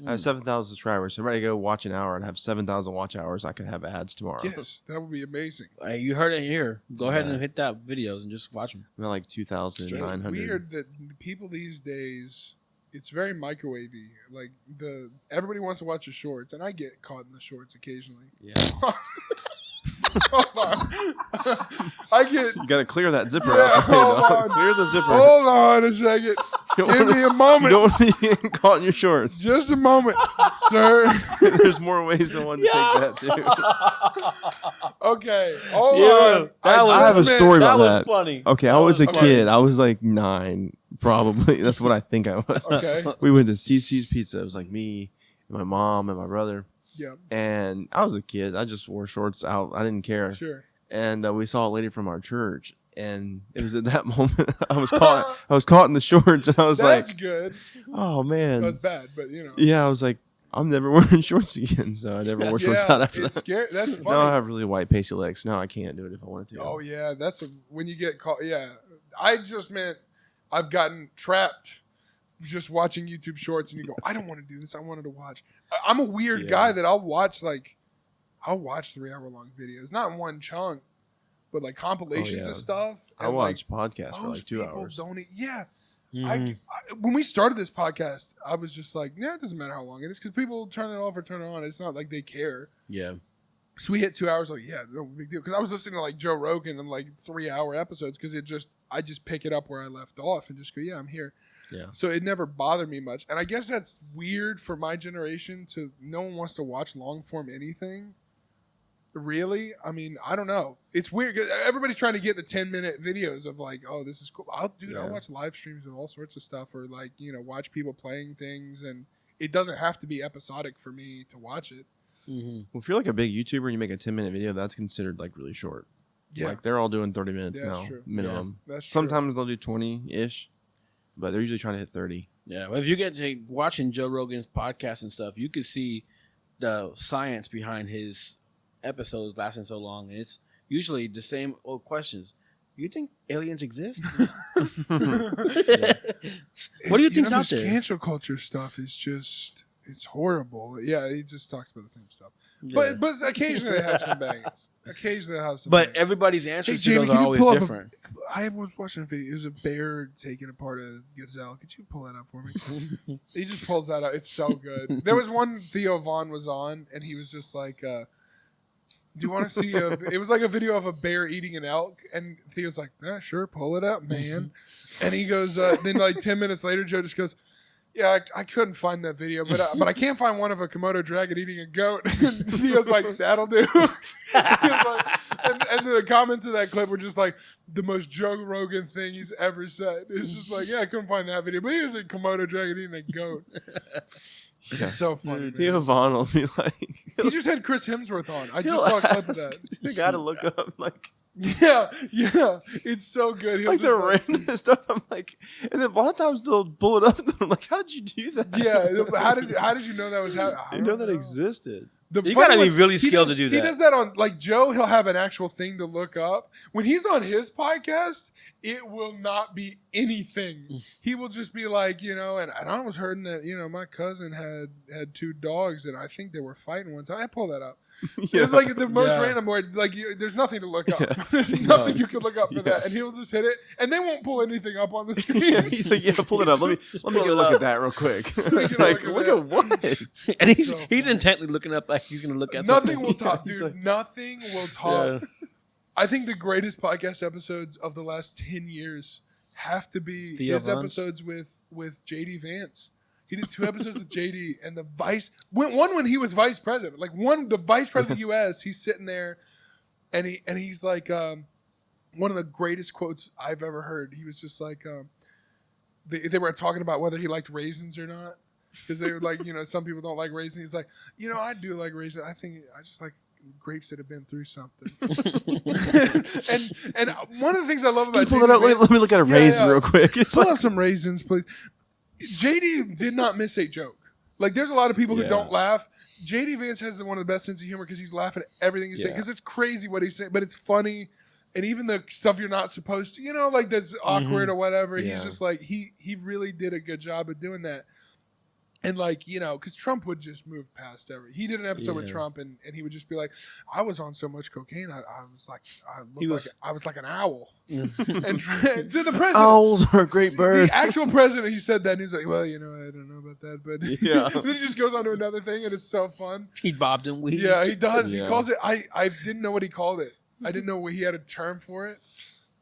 I have 7,000 subscribers. So if I go watch an hour and have 7,000 watch hours, I could have ads tomorrow. Yes, that would be amazing. Hey, you heard it here. Go ahead Yeah. and hit that videos and just watch them. I'm at like It's 2,900. weird that people these days, it's very microwavy. Like everybody wants to watch the shorts, and I get caught in the shorts occasionally. Yeah. Hold on. I get. You got to clear that zipper Yeah, out there. hold dog. on. Clear the zipper. Hold on a second. You don't Give wanna- me a You moment. don't want to be getting caught in your shorts. Just a moment, sir. There's more ways than one to take that too. Okay, hold Yeah, on. I have a just story That about was that. funny. Okay, I was a Okay. kid. I was like 9, probably. That's what I think I was. Okay. We went to CC's Pizza. It was like me and my mom and my brother. Yeah, And I was a kid. I just wore shorts out. I didn't care. sure. And we saw a lady from our church. And it was at that moment I was caught in the shorts. And I was That's like, good. oh, man. That's bad, but Yeah, I was like, I'm never wearing shorts again. So I never wore shorts out after it's that. scary. That's funny. Now I have really white pasty legs. Now I can't do it if I wanted to. Oh yeah, when you get caught. Yeah, I just meant I've gotten trapped just watching YouTube shorts, and you go, I don't want to do this. I wanted to watch. I'm a weird Yeah. guy that I'll watch 3-hour long videos, not in one chunk, but like compilations yeah. of stuff. I and, watch podcasts for those like 2 people hours. Don't yeah. Mhm. When we started this podcast, I was just like, yeah, it doesn't matter how long it is because people turn it off or turn it on. It's not like they care. Yeah. So we hit 2 hours. Like, yeah, no big deal. Because I was listening to like Joe Rogan and like 3-hour episodes because I just pick it up where I left off and just go, yeah, I'm here. Yeah. So it never bothered me much. And I guess that's weird for my generation to no one wants to watch long form anything. Really? I mean, I don't know. It's weird. Everybody's trying to get the 10-minute videos of like, oh, this is cool. I'll watch live streams of all sorts of stuff, or like, watch people playing things, and it doesn't have to be episodic for me to watch it. Mm-hmm. Well, if you're like a big YouTuber and you make a 10-minute video, that's considered like really short. Yeah. Like they're all doing 30 minutes Yeah, that's now, true. minimum. Yeah, that's true. Sometimes they'll do 20-ish, but they're usually trying to hit 30. Yeah, well, if you get to watching Joe Rogan's podcast and stuff, you can see the science behind his episodes lasting so long. And it's usually the same old questions. You think aliens exist? What do you think's out this there? cancel culture stuff is just, it's horrible. Yeah, he just talks about the same stuff. Yeah. But occasionally they have some bangers. Occasionally they have some But bangers. everybody's answers Hey, to Jamie, those can are you always pull up a- different. I was watching a video. It was a bear taking apart a gazelle. Could you pull that up for me? He just pulls that out. It's so good. There was one Theo Vaughn was on, and he was just like, do you want to see it was like a video of a bear eating an elk, and Theo's like, yeah, sure, pull it up, man. And he goes, then like 10 minutes later, Joe just goes, yeah, I couldn't find that video, but I can't find one of a Komodo dragon eating a goat. And Theo's like, that'll do. And the comments of that clip were just like the most Joe Rogan thing he's ever said. It's just like, yeah, I couldn't find that video, but here's a Komodo dragon eating a goat. Yeah. It's so funny. Man. Theo Vaughn will be like, He just had Chris Hemsworth on. I just he'll saw a clip of ask that. the guy to look up like Yeah, it's so good. He'll like just the random stuff. I'm like, and then a lot of times they'll pull it up. And I'm like, how did you do that? yeah. How did you know that was happening? You know that existed. The You funny gotta be one- really he skilled does- to do He that. does that on like Joe. He'll have an actual thing to look up. When he's on his podcast, it will not be anything. He will just be like, and I was hearing that my cousin had 2 dogs and I think they were fighting one time. I pull that up. Yeah. It's like the most Yeah. random word. Like there's nothing to look up. There's nothing you can look up for that, and he'll just hit it, and they won't pull anything up on the screen. He's like, yeah, pull it up. Let me Pull get a it look up. at that real quick. me It's get a like, look look at at what? And he's So he's funny. intently looking up like he's gonna look at Nothing something. will top, dude. He's like- Nothing will top. Yeah. I think the greatest podcast episodes of the last 10 years have to be Theo his Vaughn's? episodes with JD Vance. He did 2 episodes with JD and one when he was vice president. Like the vice president of the US, he's sitting there and he's like one of the greatest quotes I've ever heard. He was just like they were talking about whether he liked raisins or not. Because they were like, some people don't like raisins. He's like, I do like raisins. I just like grapes that have been through something. and one of the things I love Can about you pull it up? JD Let me look at a Yeah, raisin yeah. real quick. It's pull like, up some raisins, please. JD did not miss a joke. Like, there's a lot of people who Yeah. don't laugh. JD Vance has one of the best sense of humor because he's laughing at everything he's saying. Yeah. Because it's crazy what he's saying, but it's funny. And even the stuff you're not supposed to, like that's awkward or whatever. He's Yeah. just like, he really did a good job of doing that. And like, because Trump would just move past everything. He did an episode with Yeah. Trump and he would just be like, I was on so much cocaine, I was like, I was like an owl. And to the president. owls are a great bird. The actual president, he said that, and he's like, well, I don't know about that, but Yeah. then he just goes on to another thing, and it's so fun. He bobbed and weaved. Yeah, he does. Yeah. He calls it, I didn't know what he called it. I didn't know he had a term for it.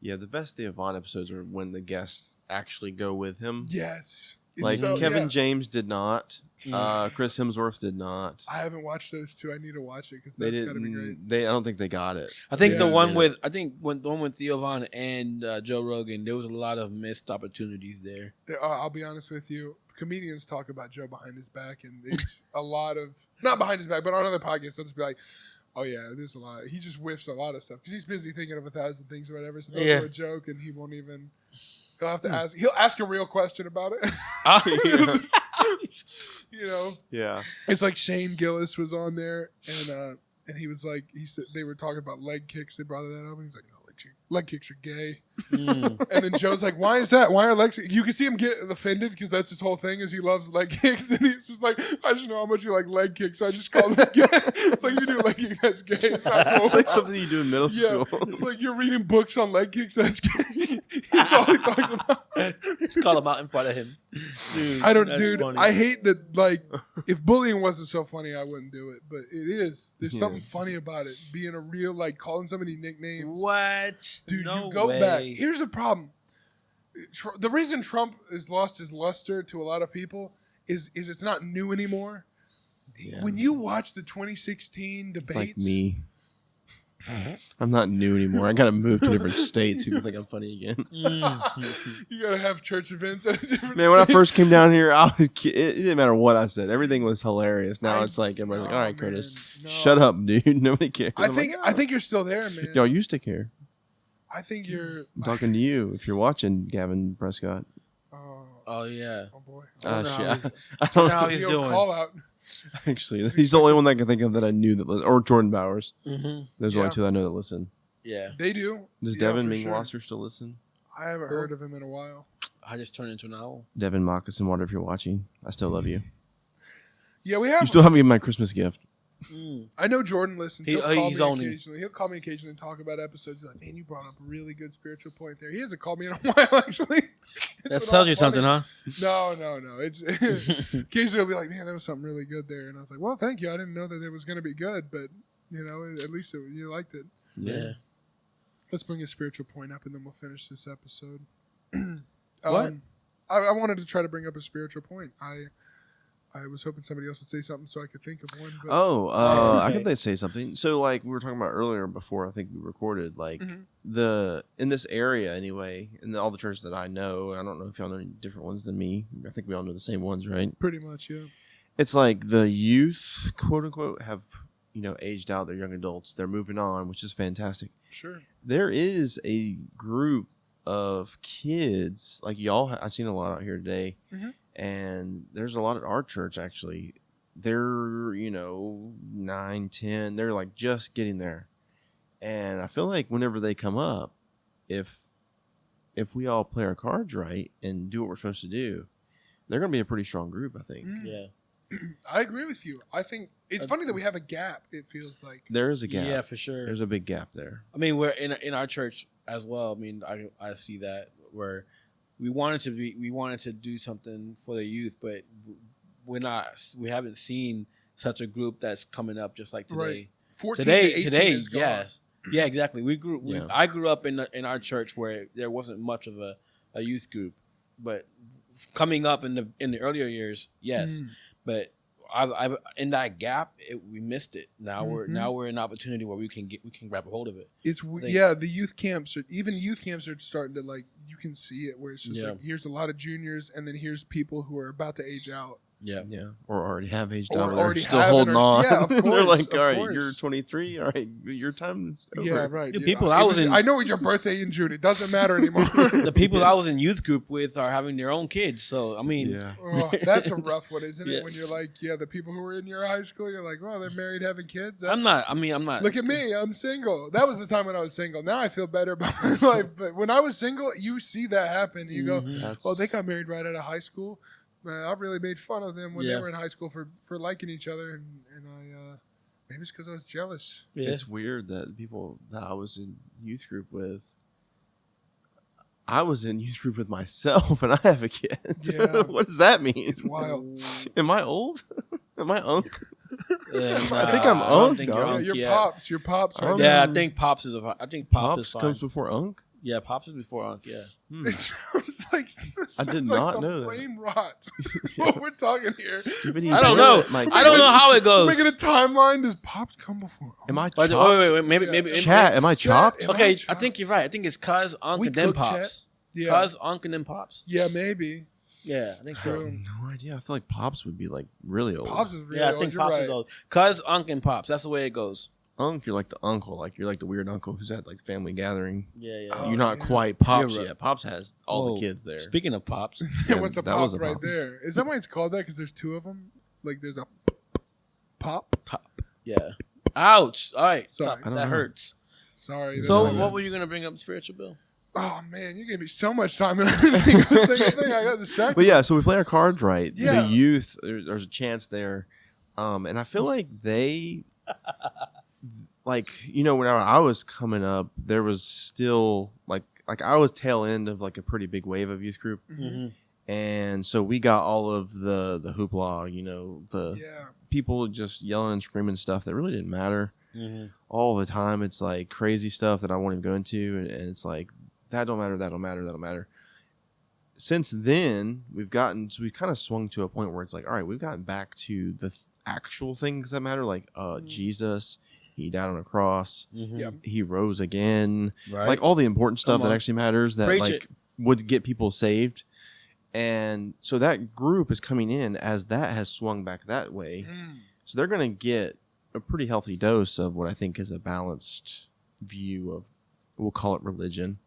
Yeah, the best Theo Vaughn episodes are when the guests actually go with him. Yes. It's Like so- Kevin yeah. James did not. Chris Hemsworth did not. I haven't watched those 2. I need to watch it because They that's got to be didn't. great. I don't think they got it. I think the Yeah. one with the one with Theo Vaughn and Joe Rogan, there was a lot of missed opportunities there. I'll be honest with you. Comedians talk about Joe behind his back, and it's a lot of, not behind his back, but on other podcasts, they'll just be like, oh yeah, there's a lot. He just whiffs a lot of stuff because he's busy thinking of 1,000 things or whatever. So they'll Yeah. do a joke, and he won't even. He'll have to ask. He'll ask a real question about it. Yeah. It's like Shane Gillis was on there, and he was like, he said they were talking about leg kicks. They brought that up, and he's like, no, leg kicks are gay. And then Joe's like, why is that? Why are legs? You can see him get offended because that's his whole thing is he loves leg kicks, and he's just like, I just know how much you like leg kicks, so I just call them gay. It's like you do leg kicks, that's gay. It's not cool. It's like something you do in middle Yeah, school. it's like you're reading books on leg kicks. That's gay. That's all he talks about. Just call him out in front of him. Dude, I don't, that's dude. funny. I hate that. Like, if bullying wasn't so funny, I wouldn't do it. But it is. There's Yeah. something funny about it. Being a real, like, calling somebody nicknames. What? Dude, No you go way. back. Here's the problem. the reason Trump has lost his luster to a lot of people is it's not new anymore. Yeah. When you watch the 2016 debates, It's like me. I'm not new anymore. I gotta move to different states. People think I'm funny again. you gotta have church events at a different. Man, when I state. first came down here, it didn't matter what I said. Everything was hilarious. Now it's like everybody's like, "All right, man, Curtis, no. shut up, dude. Nobody cares." I I'm think like, I think you're still there, man. y'all used to care. I think you're. I'm talking to you. If you're watching, Gavin Prescott. Oh yeah. Oh boy. I don't know how Shit. he's- I I don't don't know how know. he's Yo, doing. Call out. Actually, he's the only one that I can think of that I knew that, or Jordan Bowers. Mm-hmm. There's Yeah. only two that I know that listen. Yeah. They do. Does Yeah, Devin for sure. Mingwasser still listen? I haven't heard of him in a while. I just turned into an owl. Devin Moccasin Water, if you're watching, I still love you. Yeah, we have. You still haven't given my Christmas gift. I know Jordan listens. He'll He's call on me it. occasionally. He'll call me occasionally and talk about episodes. He's like, man, you brought up a really good spiritual point there. He hasn't called me in a while, actually. That It's tells all you something, funny. huh? No. It's occasionally he'll be like, man, there was something really good there, and I was like, well, thank you. I didn't know that it was going to be good, but at least you liked it. Yeah. Let's bring a spiritual point up, and then we'll finish this episode. What? I wanted to try to bring up a spiritual point. I was hoping somebody else would say something so I could think of one. But I okay. can say something. So, like we were talking about earlier before I think we recorded, like Mhm. in this area anyway, in all the churches that I know, I don't know if y'all know any different ones than me. I think we all know the same ones, right? pretty much, yeah. It's like the youth, quote unquote, have aged out. They're young adults. They're moving on, which is fantastic. Sure. There is a group of kids like y'all. I've seen a lot out here today, Mhm. and there's a lot at our church actually. They're 9, 10. They're like just getting there, and I feel like whenever they come up, if we all play our cards right and do what we're supposed to do, they're gonna be a pretty strong group. I think Mm. Yeah. I agree with you. I think it's funny that we have a gap. It feels like. there is a gap. Yeah, for sure. There's a big gap there. I mean, we're in our church as well. I mean, I see that where we wanted to do something for the youth, but we haven't seen such a group that's coming up just like today. Right. 14 to 18 Today, is gone. yes, yeah, exactly. Yeah. I grew up in our church where there wasn't much of a youth group, but coming up in the earlier years, yes, Mm. but. I've in that gap, we missed it. Now Mhm. we're in an opportunity where we can grab a hold of it. It's Like- the youth camps are starting to like you can see it where it's just Yeah. like here's a lot of juniors and then here's people who are about to age out. Yeah, Yeah, or already have aged Or out, but they're already still have it, holding or- on. yeah, of They're course, like, of all right, course. you're 23. All right, your time's over. Yeah, right. The dude. people It I was in- I know it's your birthday in June. It doesn't matter anymore. the people I was in youth group with are having their own kids. So I mean, Yeah. Oh, that's a rough one, isn't it? Yeah. When you're like, the people who were in your high school, you're like, well, they're married, having kids. I'm not. Look at me, I'm single. That was the time when I was single. Now I feel better about my life. But when I was single, you see that happen. You go, That's, well, they got married right out of high school. Man, I really made fun of them when they Yeah. were in high school for liking each other, and I maybe it's because I was jealous. Yeah. It's weird that the people that I was in youth group with, I was in youth group with myself, and I have a kid. Yeah. What does that mean? It's wild. Am I old? Am I unk? I think I'm I don't unk, think dog. you're Yeah, unk your yet. pops, your pops. Right Yeah, I there. think pops is. I think pops is Pops fine. comes before unk. Yeah, pops is before unk. Yeah. Hmm. It sounds like I did sounds not some know that. brain rot. What we're talking here. Skibbity I don't know. toilet, my I don't know how it goes. Making a timeline. Does pops come before? Am I But, chopped? wait. Maybe Yeah. maybe Chat, am I chopped? Am I Okay, I chopped? think you're right. I think it's cuz unk We and then cook, chat. pops. Yeah, Cuz unk and then pops. yeah, maybe. Yeah, I think so. True. No idea. I feel like Pops would be like really old. Pops is really Yeah, I old. think You're pops right. is old. Cuz unk and pops. That's the way it goes. Unk, you're like the uncle. Like you're like the weird uncle who's at like the family gathering. Yeah. Oh, You're not yeah. quite Pops You're right. yet. Pops has all Whoa. the kids there. Speaking of pops, Yeah, what's a that pop was a right pop. there? Is that why it's called that? Because there's two of them. Like there's a pop. pop. Yeah. Ouch. All right. Sorry. Stop. I don't That know. hurts. Sorry. that's So, my what bad. were you gonna bring up, spiritual Bill? Oh man, you gave me so much time and I didn't think of a single thing. I got distracted. But yeah, so we play our cards right. Yeah. The youth, there's a chance there, and I feel like they, like whenever I was coming up, there was still like I was tail end of like a pretty big wave of youth group, Mhm. and so we got all of the hoopla, the Yeah. people just yelling and screaming stuff that really didn't matter Mm-hmm. all the time. It's like crazy stuff that I won't even go into, and it's like that don't matter, that don't matter, that don't matter. since then, we kind of swung to a point where it's like, all right, we've gotten back to the actual things that matter, like Jesus, he died on a cross, Yep. he rose again, Right. like all the important stuff Come that on. actually matters that Preach like it. would get people saved. And so that group is coming in as that has swung back that way. Mm. So they're going to get a pretty healthy dose of what I think is a balanced view of, we'll call it religion.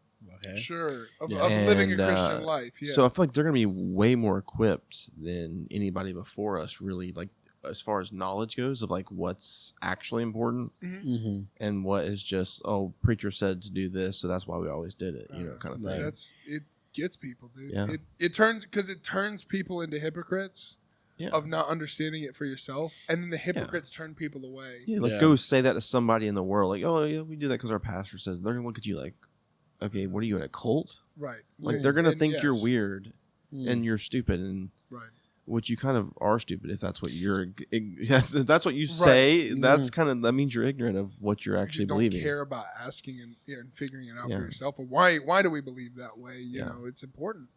Okay. Sure. Of, Yeah. of living a And, Christian life. Yeah. So I feel like they're going to be way more equipped than anybody before us, really, like as far as knowledge goes of like what's actually important Mm-hmm. and what is just, oh, preacher said to do this, so that's why we always did it, kind of thing. It gets people, dude. Yeah. It turns people into hypocrites Yeah. of not understanding it for yourself, and then the hypocrites turn people away. Yeah, like Yeah. go say that to somebody in the world, like, oh yeah, we do that because our pastor says. They're gonna look at you like, okay, what are you in a cult? Right. Like they're gonna And think you're yes. weird Mm. and you're stupid, and Right. which you kind of are stupid if that's what that's what you say. That's kind of that means you're ignorant of what you're actually You don't believing. care about asking and figuring it out Yeah. for yourself. Or why do we believe that way? You Yeah. know, it's important.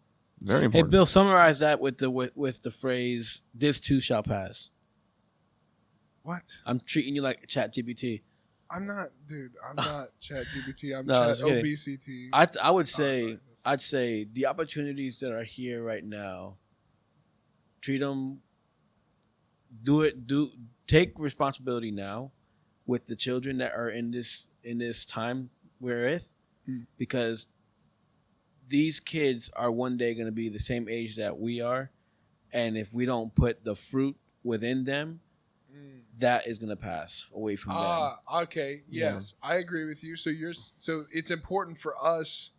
Very Hey, important. Bill, summarize that with the phrase "This too shall pass." What? I'm treating you like ChatGPT. I'm not, dude. I'm not Chat GPT. I'm No, Chat just kidding. obesity. I would say sorry. I'd say the opportunities that are here right now, treat them. Take responsibility now with the children that are in this time we're with, because these kids are one day going to be the same age that we are, and if we don't put the fruit within them, that is going to pass away from them. Okay. Yes, I agree with you. So it's important for us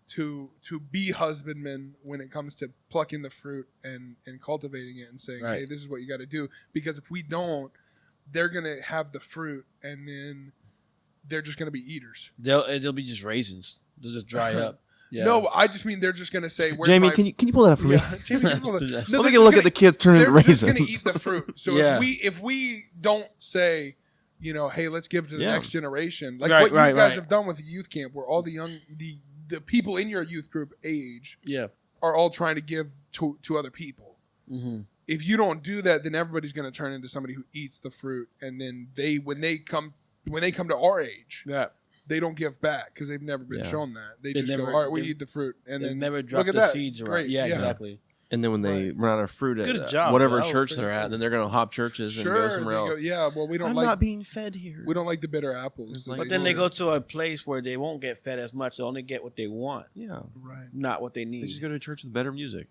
to be husbandmen when it comes to plucking the fruit and cultivating it and saying, Right. hey, this is what you got to do. Because if we don't, they're gonna have the fruit and then they're just gonna be eaters. They'll be just raisins. They'll just dry up. Yeah. No, I just mean they're just gonna say, "Where's Jamie, my-" can you pull that up for me? Yeah, Jamie, can you pull that- Let No, Let me they're get a look just at the kids turning into They're just raisins. gonna eat the fruit. So Yeah. if we don't say, hey, let's give to the Yeah. next generation, like Right, what you right, guys right. have done with the youth camp, where all the young the people in your youth group age Yeah. are all trying to give to other people. Mm-hmm. If you don't do that, then everybody's going to turn into somebody who eats the fruit, and then when they come to our age, Yeah. they don't give back because they've never been Yeah. shown that. They They've just go, never- all right, we they've- eat the fruit, and They then never look drop at the that. seeds around. Great. Yeah, Yeah. exactly. And then when they Right. run out of fruit Good at job, whatever Bill. That was church pretty they're at, good. then they're going to hop churches and go somewhere they go, else. yeah. Well, we don't I'm like not being fed here. we don't like the bitter apples. It's like- But then they go to a place where they won't get fed as much. They only get what they want, Yeah. right, not what they They just need, go to a church with better music.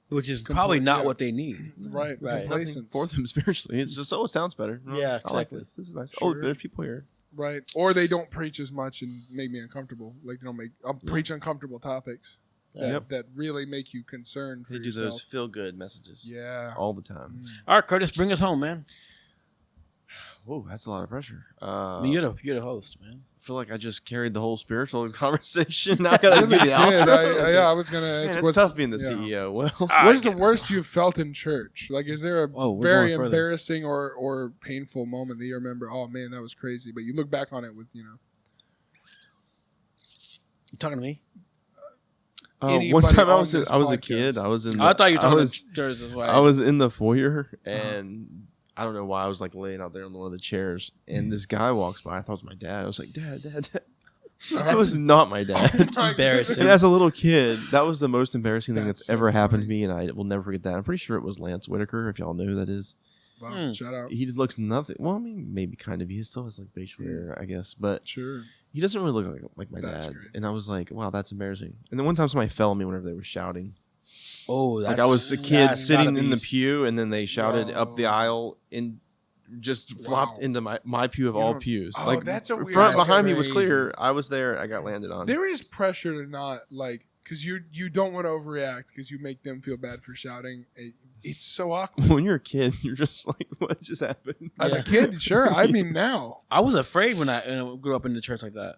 which is probably not yeah. what they need. right, Right. just Nothing license. for them spiritually. It's just, oh, it sounds better. Oh, Yeah, I like exactly. this. This is nice. Sure. Oh, there's people here. Right, or they don't preach as much and make me uncomfortable. Like they don't preach uncomfortable topics that, Yep. that really make you concerned for They do yourself. those feel-good messages Yeah. all the time. All right, Curtis, bring us home, man. Whoa, that's a lot of pressure. I mean, you're the host, man. I feel like I just carried the whole spiritual conversation. Now I gotta Really do the good. outro. I was gonna ask. Man, it's what's- tough being the yeah. CEO. Well, What's the worst you've felt in church? Like, is there a Oh, we're very going further. embarrassing or painful moment that you remember? Oh man, that was crazy. But you look back on it with You talking to me? one Anybody time on I was this a kid. podcast. I was in. I thought you were talking was, to Curtis. That's why. I was in the foyer and I don't know why I was like laying out there on one of the chairs and this guy walks by. I thought it was my dad. I was like, Dad. That was not my dad. embarrassing. And as a little kid, that was the most embarrassing thing That's that's so ever happened to funny. me, and I will never forget that. I'm pretty sure it was Lance Whitaker, if y'all know who that is. Wow, shout out. He looks nothing. Well, I mean, maybe kind of. He still has like facial hair, I guess, but Sure. he doesn't really look like my That's dad. crazy. And I was like, wow, that's embarrassing. And then one time somebody fell on me whenever they were shouting. Oh, that's, Like I was a kid that's sitting gotta in be- the pew, and then they shouted up the Whoa. aisle and just flopped Wow. into my pew of You all don't- pews. Oh, like that's a weird- front that's behind me was crazy. clear. I was there. I got landed on. There is pressure to not like because you don't want to overreact because you make them feel bad for shouting. It's so awkward. When you're a kid, you're just like, what just happened? As Yeah. a kid, sure. I mean, now I was afraid when I grew up in the church like that,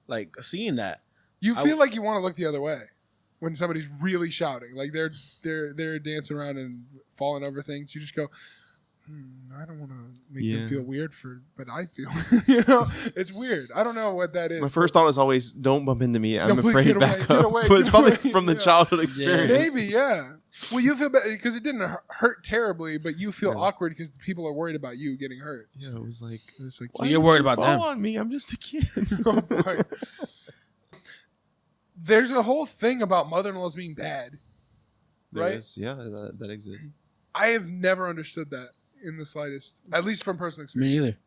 like seeing that. you I- feel like you want to look the other way when somebody's really shouting, like they're dancing around and falling over things. You just go, I don't want to make Yeah. them feel weird but I feel, it's weird. I don't know what that is. My first thought is always, don't bump into me. I'm Don't, please afraid, get away, back get up. away, But it's get probably away. from the Yeah. childhood experience. Maybe, yeah. Well, you feel bad because it didn't hurt terribly, but you feel Yeah. awkward because people are worried about you getting hurt. Yeah, it was like, It's like, So you're worried about fall them. on me. I'm just a kid. oh boy. There's a whole thing about mother-in-laws being bad. There Right? is, yeah, that exists. I have never understood that in the slightest, at least from personal Me experience. neither.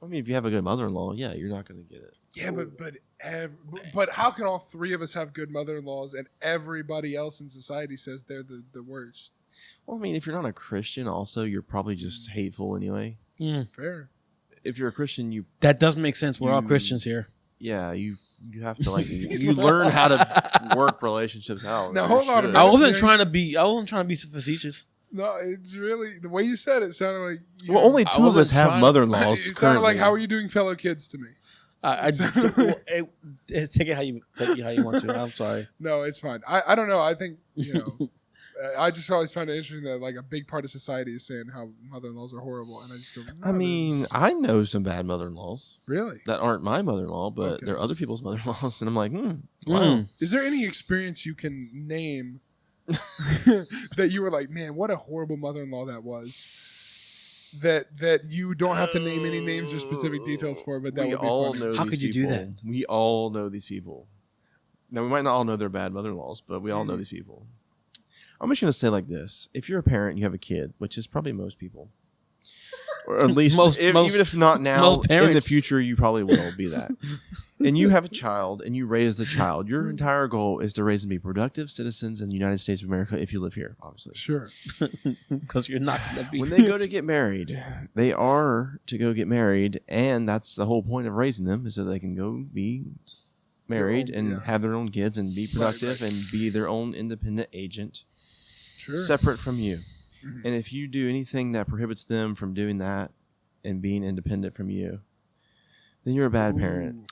I mean, if you have a good mother-in-law, yeah, you're not going to get it. Yeah, but how can all three of us have good mother-in-laws and everybody else in society says they're the worst? Well, I mean, if you're not a Christian, also, you're probably just hateful anyway. Fair. If you're a Christian, That does make sense. We're all You- Christians here. yeah, you have to like you learn how to work relationships out. Now, or hold you on a should. minute. I wasn't Yeah. trying to be facetious. No, it's really the way you said it sounded like. You Well, only I two of us wasn't have trying- mother-in-laws It sounded currently. like, how are you doing, fellow kids, to me? Take it how you want to. I'm sorry. No, it's fine. I don't know. I think I just always find it interesting that like a big part of society is saying how mother-in-laws are horrible, and I just go. I mean, I know some bad mother-in-laws really? that aren't my mother-in-law, but Okay. they're other people's mother-in-laws, and I'm like, wow. Mm. Is there any experience you can name that you were like, man, what a horrible mother-in-law that was? That you don't have to name any names or specific details for, but that we would be all funny. know. How these could you do people. that? We all know these people. Now we might not all know their bad mother-in-laws, but we all know these people. I'm just gonna say like this: if you're a parent and you have a kid, which is probably most people, or at least Most- even if not now, most in the parents. future you probably will be that. And you have a child and you raise the child. Your entire goal is to raise and be productive citizens in the United States of America if you live here, obviously. Sure. Because you're not gonna be. When they go to get married, they are to go get married, and that's the whole point of raising them is so they can go be married own- and yeah. have their own kids and be productive right. and be their own independent agent, Sure. separate from you. Mhm. And if you do anything that prohibits them from doing that and being independent from you, then you're a bad parent.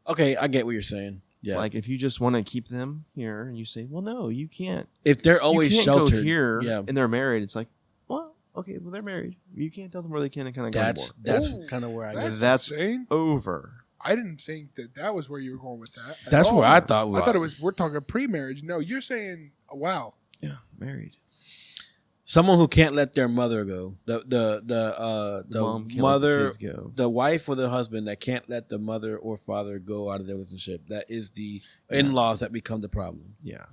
Okay, I get what you're saying. Yeah, Like if you just want to keep them here and you say, "Well, no, you can't." if they're always you can't sheltered go here yeah, and they're married. It's like, well, okay, well they're married. You can't tell them where they can and kind of go anymore. that's Oh, kind of where I That's, get. That's insane. over. I didn't think that was where you were going with that. at That's all. where I thought. I thought it was. We're talking pre-marriage. No, you're saying, wow. Yeah, married. someone who can't let their mother go. The Mom can't let the mother, kids go. the wife or the husband that can't let the mother or father go out of their relationship. That is the in-laws that become the problem. Yeah.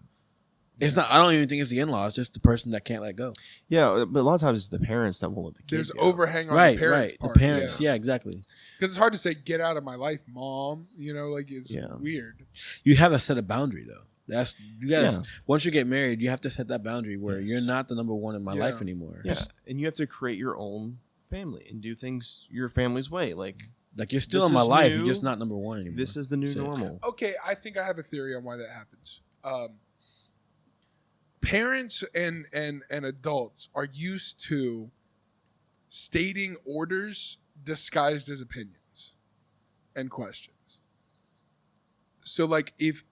It's not. I don't even think it's the in-laws. Just the person that can't let go. Yeah, but a lot of times it's the parents that won't let the kids There's go. overhang on Right, the parents' right. part. The parents. Yeah, exactly. Because it's hard to say, "Get out of my life, mom." You know, like it's Yeah. weird. You have to set a boundary though. That's you guys. Yeah. Once you get married, you have to set that boundary where Yes. you're not the number one in my Yeah. life anymore. Yeah, and you have to create your own family and do things your family's way. Like, Like you're still This in my is life. new. You're just not number one anymore. this is the new Sick. normal. Okay, I think I have a theory on why that happens. Parents and adults are used to stating orders disguised as opinions and questions. So, like, if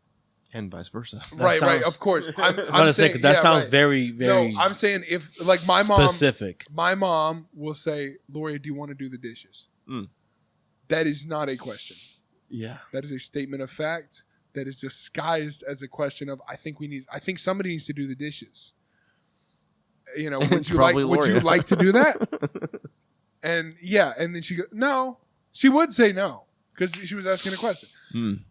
And vice versa. That right, sounds- of course, I'm I'm gonna say saying, 'cause that yeah, sounds right. very, very No, I'm saying if like my mom, specific. my mom will say, "Lori, do you want to do the dishes?" Mm. That is not a question. Yeah. That is a statement of fact that is disguised as a question of I think somebody needs to do the dishes. You know, would It's you like probably would you Lori. like to do that? And yeah, and then she go, no. She would say no because she was asking a question. Mm.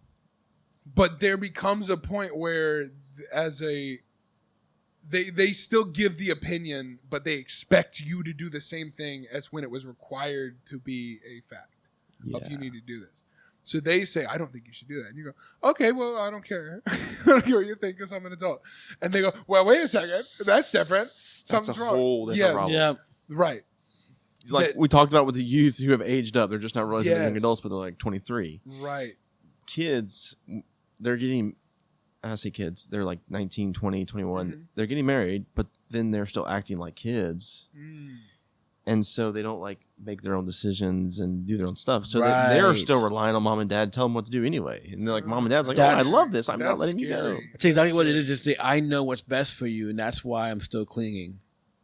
But there becomes a point where as a they still give the opinion, but they expect you to do the same thing as when it was required to be a fact. Of you need to do this. So they say, I don't think you should do that. And you go, okay, well, I don't care. I don't care what you think because I'm an adult. And they go, well, wait a second. That's different. Something's a wrong. whole different Yes, problem. Yeah. right. It's like That- we talked about with the youth who have aged up. They're just not realizing they're young Yes. adults, but they're like 23. Right. Kids, they're getting, I say kids, they're like 19, 20, 21. Mhm. They're getting married, but then they're still acting like kids. Mm. And so they don't like make their own decisions and do their own stuff. So they're Right. still relying on mom and dad to tell them what to do anyway. And they're like, mom and dad's like, That's- oh, I love this. I'm not That's letting you go. scary. It's exactly what it is. Just say, I know what's best for you, and that's why I'm still clinging.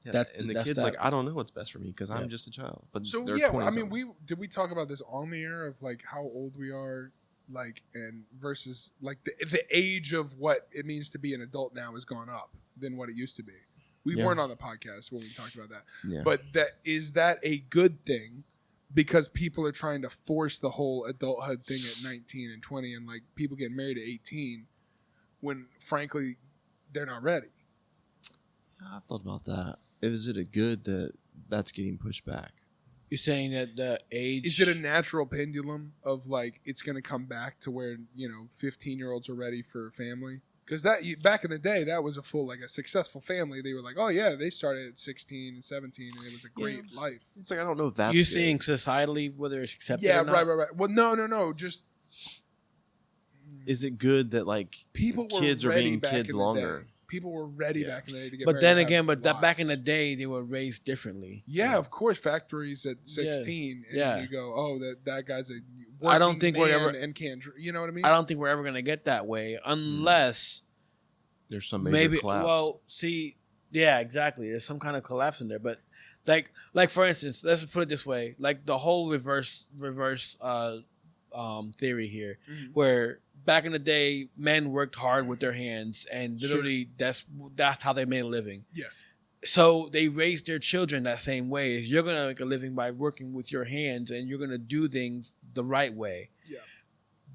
Yeah, and the kid's like, I don't know what's best for me because I'm just a child. But so they're yeah, 20 I mean, we talk about this on the air of like how old we are, like, and versus like the age of what it means to be an adult now has gone up than what it used to be. We weren't on the podcast when we talked about that, but is that a good thing? Because people are trying to force the whole adulthood thing at 19 and 20, and like people getting married at 18 when frankly they're not ready. I thought about that. Is it a good that that's getting pushed back? You're saying that the age... Is it a natural pendulum of like it's going to come back to where 15-year-olds are ready for a family? Because that back in the day, that was a successful family. They were like, oh yeah, they started at 16 and 17, and it was a great life. It's like I don't know if that's you're seeing societally whether it's accepted. Yeah, or not? right. Well, no. Just is it good that like people were kids are ready being back kids in the longer? day. People were ready back in the day to get but married. then again, but lives. back in the day, they were raised differently. Yeah, of course, factories at 16, and you go, oh, that guy's a working I don't think man we're ever and can't, you know what I mean? I don't think we're ever gonna get that way unless there's some major collapse. Well, see, yeah, exactly. There's some kind of collapse in there, but like for instance, let's put it this way: like the whole reverse theory here, where back in the day, men worked hard with their hands, and literally that's how they made a living. Yes. So they raised their children that same way. Is you're gonna make a living by working with your hands, and you're gonna do things the right way. Yeah.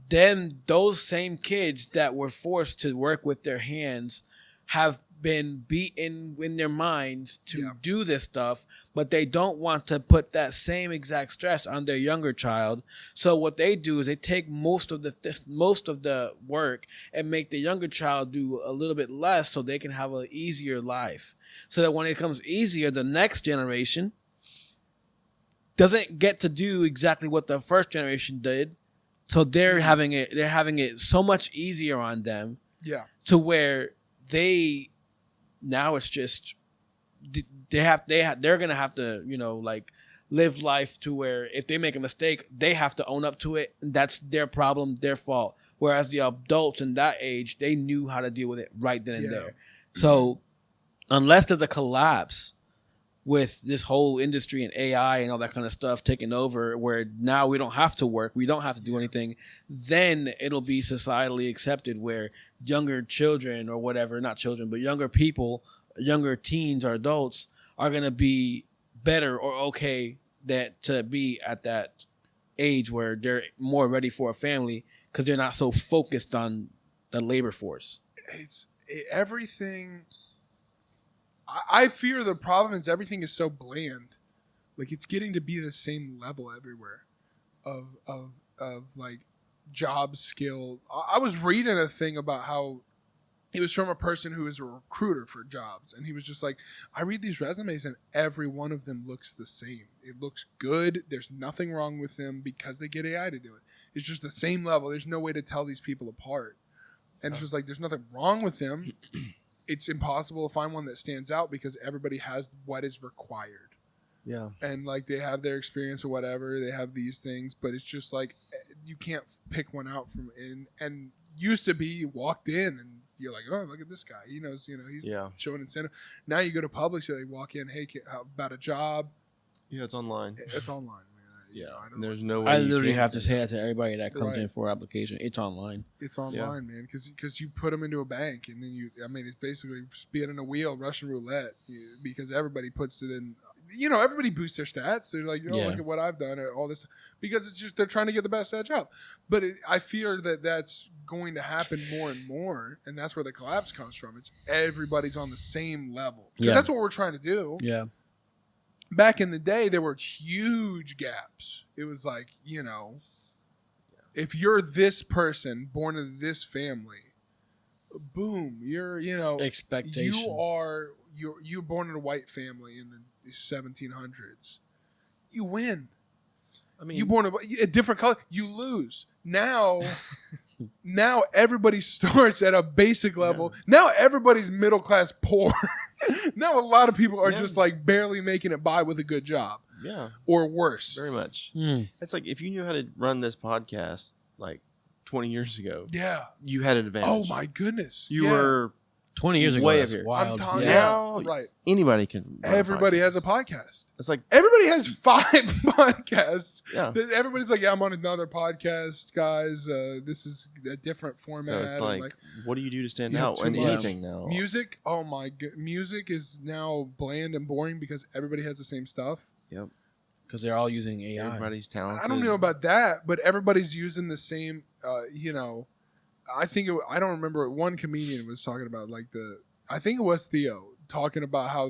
Then those same kids that were forced to work with their hands have been beaten in their minds to do this stuff, but they don't want to put that same exact stress on their younger child. So what they do is they take most of the work and make the younger child do a little bit less so they can have an easier life. So that when it comes easier, the next generation doesn't get to do exactly what the first generation did. So they're having it so much easier on them. Yeah. To where now it's just they're gonna have to like live life to where if they make a mistake they have to own up to it, and that's their problem, their fault. Whereas the adults in that age, they knew how to deal with it right then and there. So unless there's a collapse with this whole industry and AI and all that kind of stuff taking over, where now we don't have to work, we don't have to do anything, then it'll be societally accepted where younger children or whatever, not children, but younger people, younger teens or adults are going to be better or okay to be at that age where they're more ready for a family because they're not so focused on the labor force. It's everything... I fear the problem is everything is so bland. Like it's getting to be the same level everywhere of like job skill. I was reading a thing about how it was from a person who is a recruiter for jobs, and he was just like, I read these resumes and every one of them looks the same. It looks good. There's nothing wrong with them because they get AI to do it. It's just the same level. There's no way to tell these people apart. And it's just like there's nothing wrong with them. It's impossible to find one that stands out because everybody has what is required. Yeah. And like they have their experience or whatever, they have these things, but it's just like you can't pick one out from in. And used to be you walked in and you're like, oh, look at this guy. He knows, he's showing incentive. Now you go to Publix, you walk in, hey, how about a job? Yeah, it's online. It's online, man. Yeah, there's no way. I literally have to say that to everybody that comes in for application. It's online. It's online, man, because you put them into a bank and then it's basically spinning a wheel, Russian roulette, because everybody puts it in. Everybody boosts their stats. They're like, look at what I've done, all this, because it's just they're trying to get the best job. But I fear that that's going to happen more and more, and that's where the collapse comes from. It's everybody's on the same level because that's what we're trying to do. Yeah. Back in the day, there were huge gaps. It was like, if you're this person born into this family, boom, you're, expectation. You're born in a white family in the 1700s. You win. I mean, you born a different color, you lose. Now everybody starts at a basic level. Yeah. Now everybody's middle class poor. Now a lot of people are just like barely making it by with a good job. Yeah. Or worse. Very much. It's like if you knew how to run this podcast like 20 years ago. Yeah. You had an advantage. Oh my goodness. You were 20 years ago, Way that's up here. wild. I'm talking Yeah. Now, right. anybody can. run Everybody has a podcast. podcast. It's like, Everybody has 5 podcasts. yeah. Everybody's like, yeah, I'm on another podcast, guys. This is a different format. So it's And, like, what do you do to stand you have out too in much. anything now? music. Oh my god, music is now bland and boring because everybody has the same stuff. Yep. Because they're all using AI. Everybody's talented. I don't know about that, but everybody's using the same. I think I don't remember. One comedian was talking about like I think it was Theo talking about how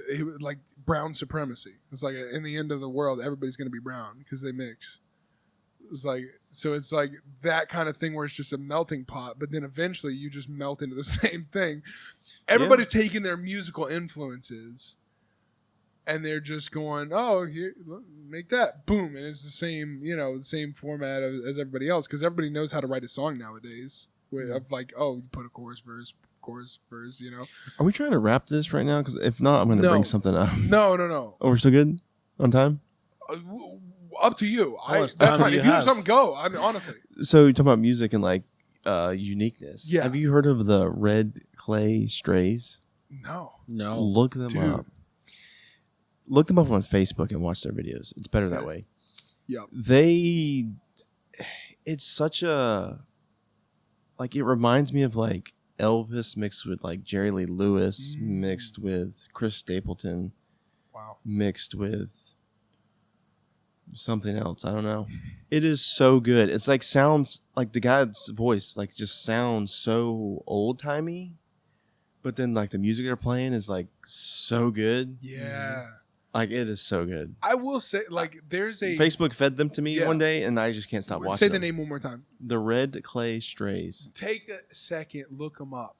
it was like brown supremacy. It's like in the end of the world, everybody's going to be brown because they mix. It's like it's like that kind of thing where it's just a melting pot, but then eventually you just melt into the same thing. Everybody's taking their musical influences, and they're just going, "Oh, here, make that boom," and it's the same, the same format as everybody else because everybody knows how to write a song nowadays. Of like, oh, you put a chorus, verse. Are we trying to wrap this right now? Because if not, I'm going to bring something up. No. Oh, we're still good on time? Up to you. much That's time fine. do If you you have have? something, go. I mean, honestly. So you talk about music and like uniqueness. Yeah. Have you heard of the Red Clay Strays? No. No. Look them Dude. up. Look them up on Facebook and watch their videos. It's better that way. Yep. It's such a, like, it reminds me of like Elvis mixed with like Jerry Lee Lewis mixed with Chris Stapleton Wow. mixed with something else. I don't know. It is so good. It's like sounds like the guy's voice like just sounds so old timey, but then like the music they're playing is like so good. Yeah. Like it is so good. I will say, like, there's a. Facebook fed them to me Yeah. one day, and I just can't stop watching. Say the them. name one more time. The Red Clay Strays. Take a second, look them up.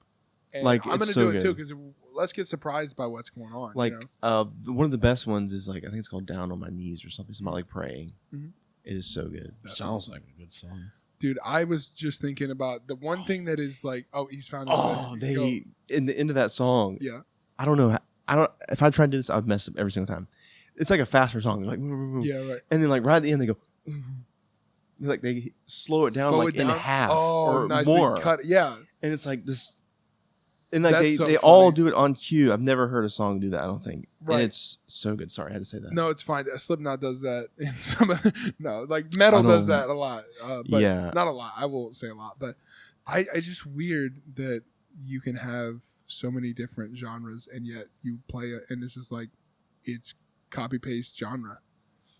And Like, I'm it's going to so do it too good. because let's get surprised by what's going on. Like one of the best ones is like I think it's called "Down on My Knees" or something. It's about like praying. Mhm. It is so good. Sounds like a good song. Dude, I was just thinking about the one thing that is like, oh, he's found. Oh, Go. they in the end of that song. Yeah. I don't know. I don't. If I tried to do this, I'd mess up every single time. It's like a faster song. They're like, Yeah. Right. and then like right at the end they go, like they slow it down Slow like it in down. half Oh, or nicely more, cut. Yeah. and it's like this, and like That's so they all funny. do it on cue. I've never heard a song do that. I don't think, Right. and it's so good. Sorry, I had to say that. No, it's fine. Slipknot does that. In some no, like metal does that a lot. But Yeah. not a lot. I won't say a lot, but I just weird that you can have so many different genres and yet you play it and it's just like it's copy paste genre.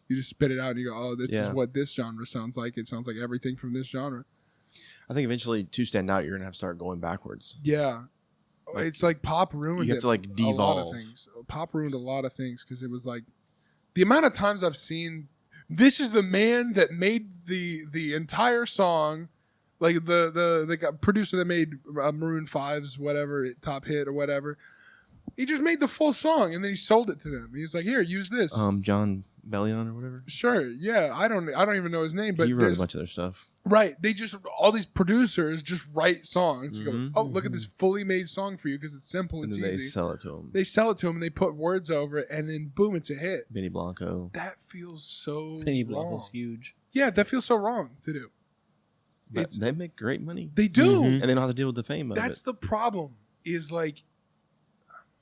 You just spit it out and you go, oh, this is what this genre sounds like. It sounds like everything from this genre. I think eventually to stand out, you're gonna have to start going backwards. Yeah. Like, it's like pop ruined you have to, like, a lot of devolve. things. Pop ruined a lot of things because it was like the amount of times I've seen this is the man that made the entire song, like the producer that made Maroon 5's whatever top hit or whatever. He just made the full song and then he sold it to them. He was like, "Here, use this." John Bellion or whatever. Sure, yeah. I don't even know his name, but He wrote there's- a bunch of their stuff. Right. They just, all these producers just write songs. You Mhm. go, oh, look at this fully made song for you because it's simple, And it's then easy. they sell it to him. They sell it to him and they put words over it and then boom, it's a hit. Benny Blanco. That feels so Penny wrong. Block was huge. Yeah, that feels so wrong to do. But It's- they make great money. They do. Mhm. And they don't have to deal with the fame of That's it. the problem is like,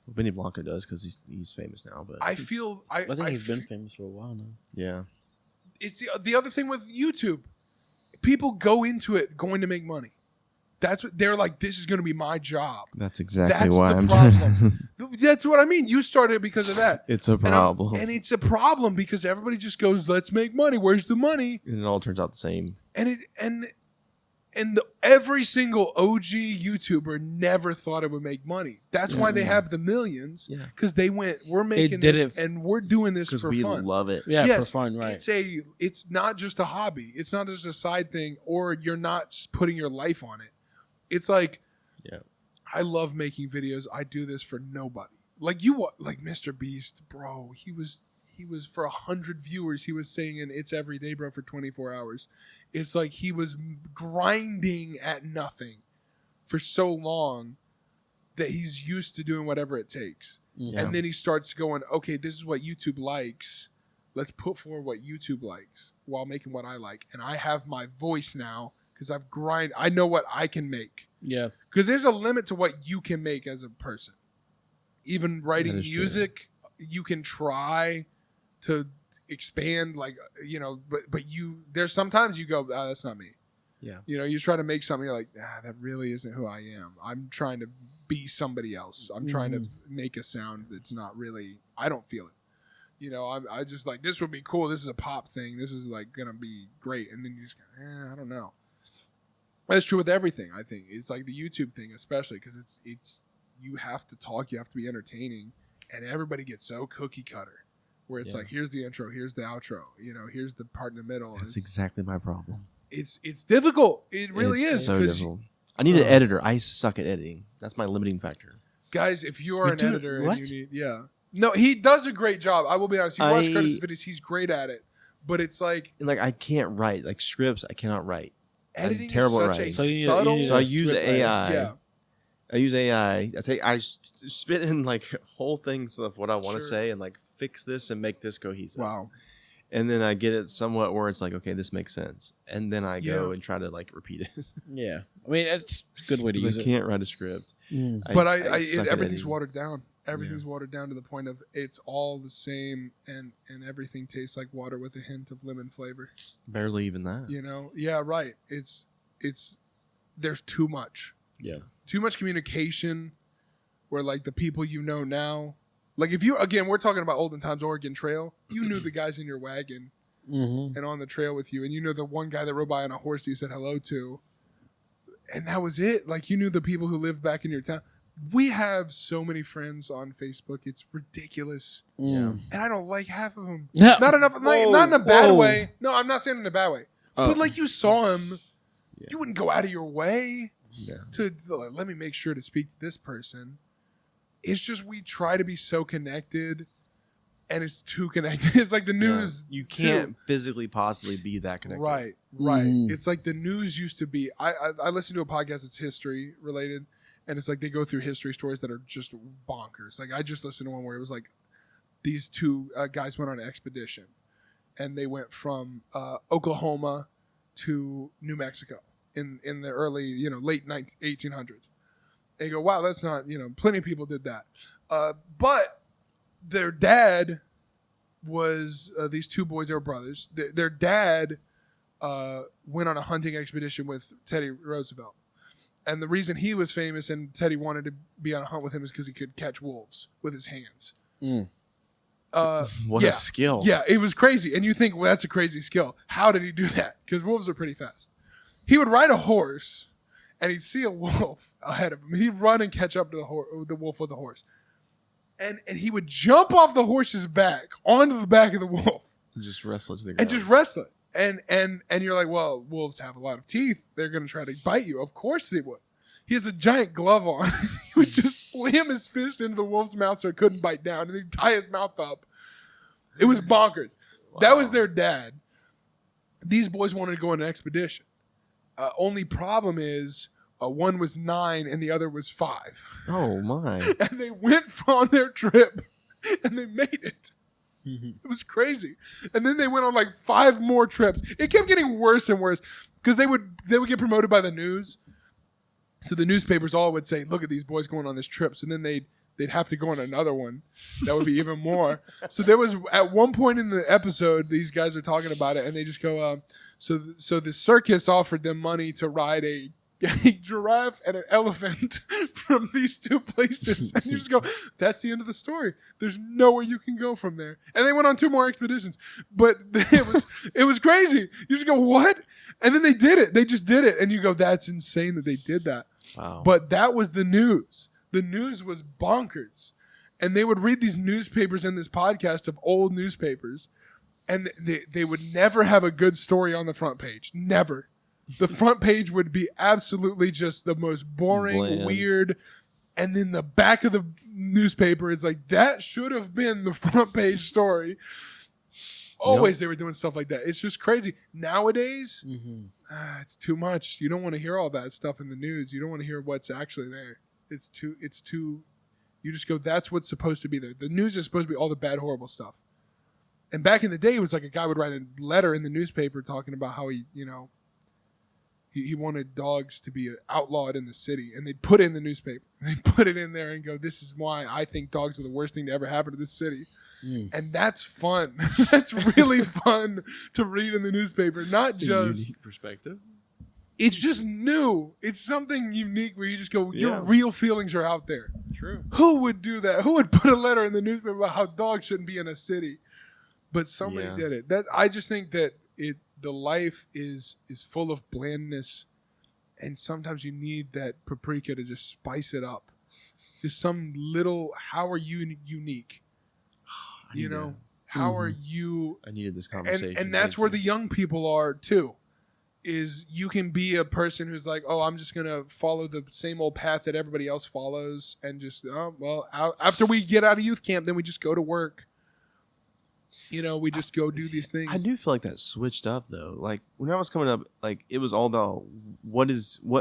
Benny Blanco does because he's famous now. But I feel, I think he's been famous for a while now. yeah, it's the other thing with YouTube. People go into it going to make money. That's what they're like, this is going to be my job. that's exactly That's why the I'm. problem. That's what I mean. You started because of that. It's a And I'm- problem, And it's a problem because everybody just goes, let's make money. Where's the money? and it all turns out the same. And every single OG YouTuber never thought it would make money. That's why they have the millions. Yeah. Because they went, we're making did this it and we're doing this Because for we fun. love it. Yeah, Yes, for fun, right? It's not just a hobby. It's not just a side thing, or you're not putting your life on it. It's like, Yeah. I love making videos. I do this for nobody. Like like Mr. Beast, bro. He was for 100 viewers. He was saying, and it's every day, bro, for 24 hours. It's like he was grinding at nothing for so long that he's used to doing whatever it takes. Yeah. And then he starts going, okay, this is what YouTube likes. Let's put forward what YouTube likes while making what I like. And I have my voice now because I know what I can make. Yeah. Because there's a limit to what you can make as a person. Even writing That is true. music, you can try to expand, like, you know, but there's sometimes you go, that's not me. Yeah. You know, you try to make something, you're like, that really isn't who I am. I'm trying to be somebody else. I'm trying to make a sound that's not really, I don't feel it. You know, I just like, this would be cool. This is a pop thing. This is like going to be great. And then you just go, I don't know. That's true with everything, I think. It's like the YouTube thing, especially because it's you have to talk, you have to be entertaining, and everybody gets so cookie cutter, where it's like, here's the intro, here's the outro, you know, here's the part in the middle. That's exactly my problem. It's difficult. It really It's is. so 'Cause difficult. I need an editor. I suck at editing. That's my limiting factor. guys, if you are an do- editor what? and you need, no, he does a great job. I will be honest. You watch Curtis' videos, he's great at it. But it's like And like I can't write like scripts. I cannot write. editing terrible at is such a writing. So you need- subtle. you need So I a use script AI. Yeah. I use AI. I spit in like whole things of what I want to Sure. say and like fix this and make this cohesive. Wow. And then I get it somewhat where it's like, okay, this makes sense. And then I go Yeah. and try to like repeat it. Yeah. I mean, it's a good way to 'Cause use I it. can't write a script. But suck at everything's editing. watered down. Everything's watered down to the point of it's all the same, and everything tastes like water with a hint of lemon flavor. Barely even that. You know? Yeah, right. It's there's too much. Yeah. Too much communication where like the people you know now, like if you, again, we're talking about olden times, Oregon Trail, you knew the guys in your wagon Mm-hmm. and on the trail with you, and you know the one guy that rode by on a horse that you said hello to, and that was it. Like you knew the people who lived back in your town. We have so many friends on Facebook, it's ridiculous, Yeah. and I don't like half of them. Yeah. Not enough, Whoa, not in a bad whoa. way. No, I'm not saying in a bad way, Oh. but like you saw him, Yeah. you wouldn't go out of your way Yeah. to let me make sure to speak to this person. It's just we try to be so connected, and it's too connected. It's like the news. You too. can't physically possibly be that connected. Right. It's like the news used to be. I listen to a podcast that's history related, and it's like they go through history stories that are just bonkers. Like I just listened to one where it was like these two guys went on an expedition, and they went from Oklahoma to New Mexico in the early, late 1800s. And you go, wow, that's not, plenty of people did that. But their dad was, these two boys, they were brothers. Their dad went on a hunting expedition with Teddy Roosevelt. And the reason he was famous and Teddy wanted to be on a hunt with him is because he could catch wolves with his hands. Mm. What Yeah. a skill. Yeah, it was crazy. And you think, well, that's a crazy skill. How did he do that? Because wolves are pretty fast. He would ride a horse, and he'd see a wolf ahead of him. He'd run and catch up to the wolf with the horse. And he would jump off the horse's back onto the back of the wolf Just wrestle to the ground. and just wrestle it. And you're like, well, wolves have a lot of teeth. They're going to try to bite you. Of course they would. He has a giant glove on. He would just slam his fist into the wolf's mouth so it couldn't bite down, and he'd tie his mouth up. It was bonkers. That was their dad. These boys wanted to go on an expedition. Only problem is one was 9 and the other was 5. Oh my. And they went on their trip and they made it. Mm-hmm. It was crazy. And then they went on like 5 more trips. It kept getting worse and worse because they would get promoted by the news. So the newspapers all would say, look at these boys going on this trip. So then they'd have to go on another one. That would be even more. So there was, at one point in the episode, these guys are talking about it, and they just go, so the circus offered them money to ride a giraffe and an elephant from these 2 places. And you just go, that's the end of the story. There's nowhere you can go from there. And they went on 2 more expeditions. But it was crazy. You just go, what? And then they did it. They just did it. And you go, that's insane that they did that. Wow. But that was the news. The news was bonkers. And they would read these newspapers in this podcast of old newspapers, and they would never have a good story on the front page. Never. The front page would be absolutely just the most boring, Bland. weird. And then the back of the newspaper is like, that should have been the front page story. Always they were doing stuff like that. It's just crazy. Nowadays, it's too much. You don't want to hear all that stuff in the news. You don't want to hear what's actually there. It's too, you just go, that's what's supposed to be there. The news is supposed to be all the bad, horrible stuff. And back in the day, it was like a guy would write a letter in the newspaper talking about how he he wanted dogs to be outlawed in the city, and they'd put it in the newspaper. They'd put it in there and go, "This is why I think dogs are the worst thing to ever happen to this city." And that's fun. That's really fun to read in the newspaper. Not It's a just unique perspective. it's just new. It's something unique where you just go, your Yeah. real feelings are out there. True. Who would do that? Who would put a letter in the newspaper about how dogs shouldn't be in a city? But somebody Yeah. did it. That I just think that the life is full of blandness, and sometimes you need that paprika to just spice it up. Just some little. How are you unique? You know, how are you? I needed this conversation. And that's Thank where you. the young people are too. Is you can be a person who's like, oh, I'm just gonna follow the same old path that everybody else follows, and just after we get out of youth camp, then we just go to work. You know, we just go do these things. I do feel like that switched up though. Like when I was coming up, like it was all about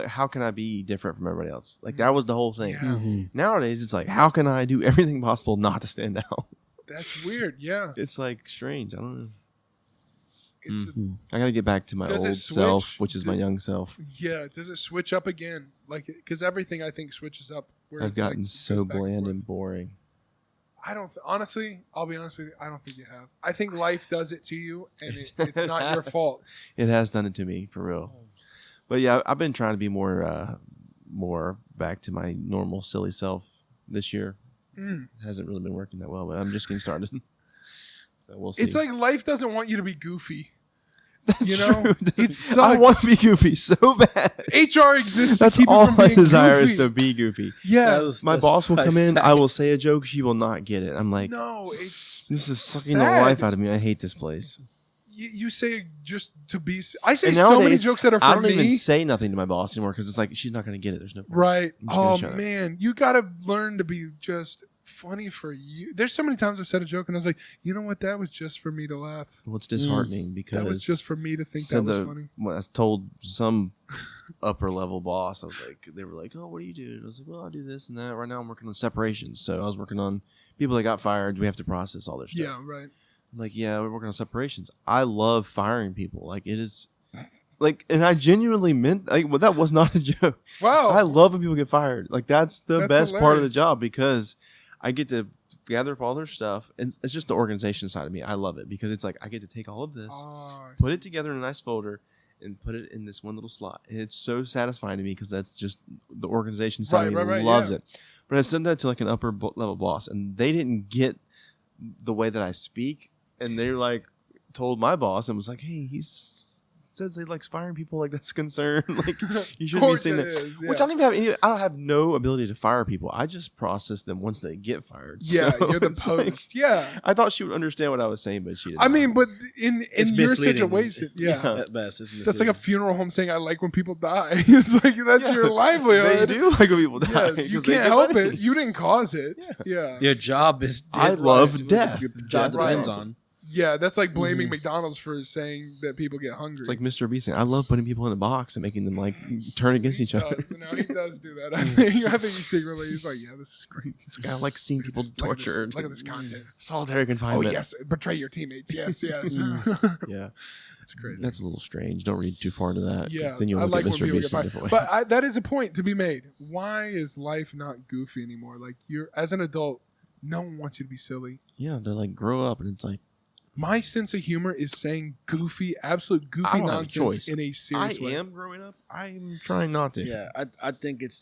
how can I be different from everybody else? Like that was the whole thing. Yeah. Nowadays it's like how can I do everything possible not to stand out? That's weird. Yeah, It's like strange. I don't know. it's I gotta get back to my Does it old self, switch? which is my young self. yeah. Does it switch up again? Like, because everything I think switches up. Where I've it's like, gotten it so goes back and bland forth. and boring. I don't. Honestly, I'll be honest with you. I don't think you have. I think life does it to you, and it's not your fault. It has done it to me for real. But yeah, I've been trying to be more back to my normal silly self this year. Mm. It hasn't really been working that well, but I'm just getting started. So we'll see. It's like life doesn't want you to be goofy. That's you know, true. it sucks. I want to be goofy so bad. HR exists That's to keep all you from I being desire goofy. is to be goofy. Yeah. My boss will come in. I will say a joke. She will not get it. I'm like, No, it's this is sucking the sad. life out of me. I hate this place. you say just to be. I say And so many nowadays, jokes that are for I don't me. even say nothing to my boss anymore because it's like she's not going to get it. There's no point. Right. I'm just gonna Oh shut up. man, you gotta learn to be just funny for you. There's so many times I've said a joke and I was like, you know what? That was just for me to laugh. Well, it's disheartening because That was just for me to think said that was the- funny. when I told some upper level boss, I was like, they were like, oh, what do you do? And I was like, well, I do this and that. Right now I'm working on separations. So I was working on people that got fired. We have to process all their stuff. Yeah. Right. I'm like, yeah, we're working on separations. I love firing people. Like it is like, and I genuinely meant like, well, that was not a joke. Wow. I love when people get fired. Like that's the That's best part of the hilarious. job because I get to gather up all their stuff, and it's just the organization side of me. I love it because it's like I get to take all of this, Oh, put it together in a nice folder, and put it in this one little slot. And it's so satisfying to me because that's just the organization side of me Right, loves yeah. it. But I sent that to like an upper level boss, and they didn't get the way that I speak, and they like told my boss and was like, "Hey, says he likes firing people. Like that's a concern. Like you shouldn't be course saying it that." is, Which yeah. I don't even have any. I don't have no ability to fire people. I just process them once they get fired. Yeah, So you're the it's post. like- yeah. I thought she would understand what I was saying, but she didn't. I mean, but in It's your misleading. situation, yeah. Yeah. At best, it's That's like a misleading. funeral home saying, I like when people die. It's like, that's Yeah. your livelihood. they do like when people die. Yeah, 'cause you they can't get help money. it. You didn't cause it. Yeah. Your job is. I dead love right. death. Your job Death depends is on. Yeah, that's like blaming Mhm. McDonald's for saying that people get hungry. It's like Mr. Beast saying, "I love putting people in a box and making them like turn against each other." No, he does do that. I think he secretly he's like, yeah, this is great. It's like I like seeing people Look at this- tortured. Look at this content. Solitary Oh confinement. yes, betray your teammates. Yes, yes. Yeah, It's crazy. that's a little strange. Don't read too far into that. 'cause Yeah, then you'll I look like at when Mr. people get Beast in a fired. different way. But that is a point to be made. Why is life not goofy anymore? Like you're as an adult, no one wants you to be silly. Yeah, they're like grow up, and it's like My sense of humor is saying goofy, absolute I goofy don't have a nonsense choice. in a I serious way. am growing up. I'm trying not to. Yeah, I think it's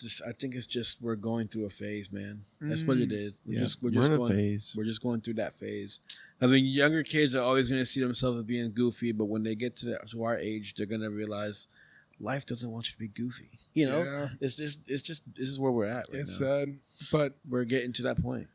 just we're going through a phase, man. That's what it is. We're Yeah, just we're just in a going. phase. We're just going through that phase. I mean, younger kids are always going to see themselves as being goofy, but when they get to our age, they're going to realize life doesn't want you to be goofy. You know, Yeah. it's just this is where we're at right It's now. sad, but We're getting to that point.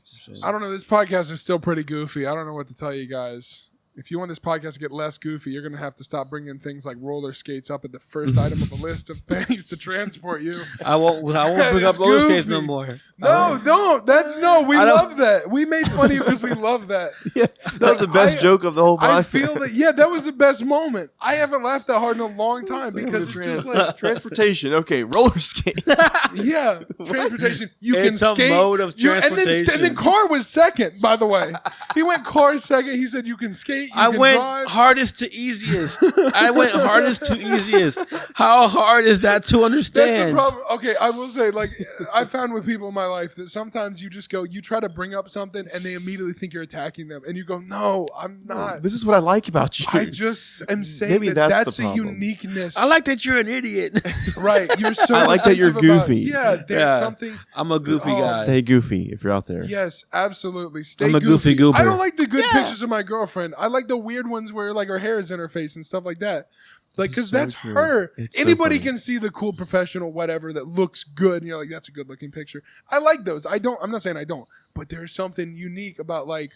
So, I don't know. This podcast is still pretty goofy. I don't know what to tell you guys. If you want this podcast to get less goofy, you're going to have to stop bringing things like roller skates up at the first item of the list of things to transport you. I won't That bring is up roller skates no goofy. more. No, don't. We I don't- love that. We made fun of you because we love that. Yeah, that was the best I- joke of the whole podcast. I feel that, yeah, that was the best moment. I haven't laughed that hard in a long time because it's just like, transportation. Okay, roller skates. yeah, transportation. You It's can a skate. mode of and then transportation. car was second, by the way. He went car second. He said you can skate. I can went drive. hardest to easiest. I went hardest to easiest. How hard is that to That's the understand? problem. Okay, I will say, like, I found with people in my life that sometimes you just go, you try to bring up something and they immediately think you're attacking them. And you go, no, I'm not. This is what I like about you. I just am saying Maybe that's that's the a problem. uniqueness. I like that you're an idiot. Right. You're so I like that you're defensive about- goofy. yeah, there's Yeah. something. I'm a goofy Oh. guy. Stay goofy if you're out there. Yes, absolutely. Stay I'm a goofy goofy. I goober. don't like the good pictures of my girlfriend. I like the weird ones where like her hair is in her face and stuff like that. Like, because So that's true. her. It's so Anybody funny. can see the cool professional whatever that looks good, and you're like, that's a good looking picture. I like those. I'm not saying I don't, but there's something unique about like,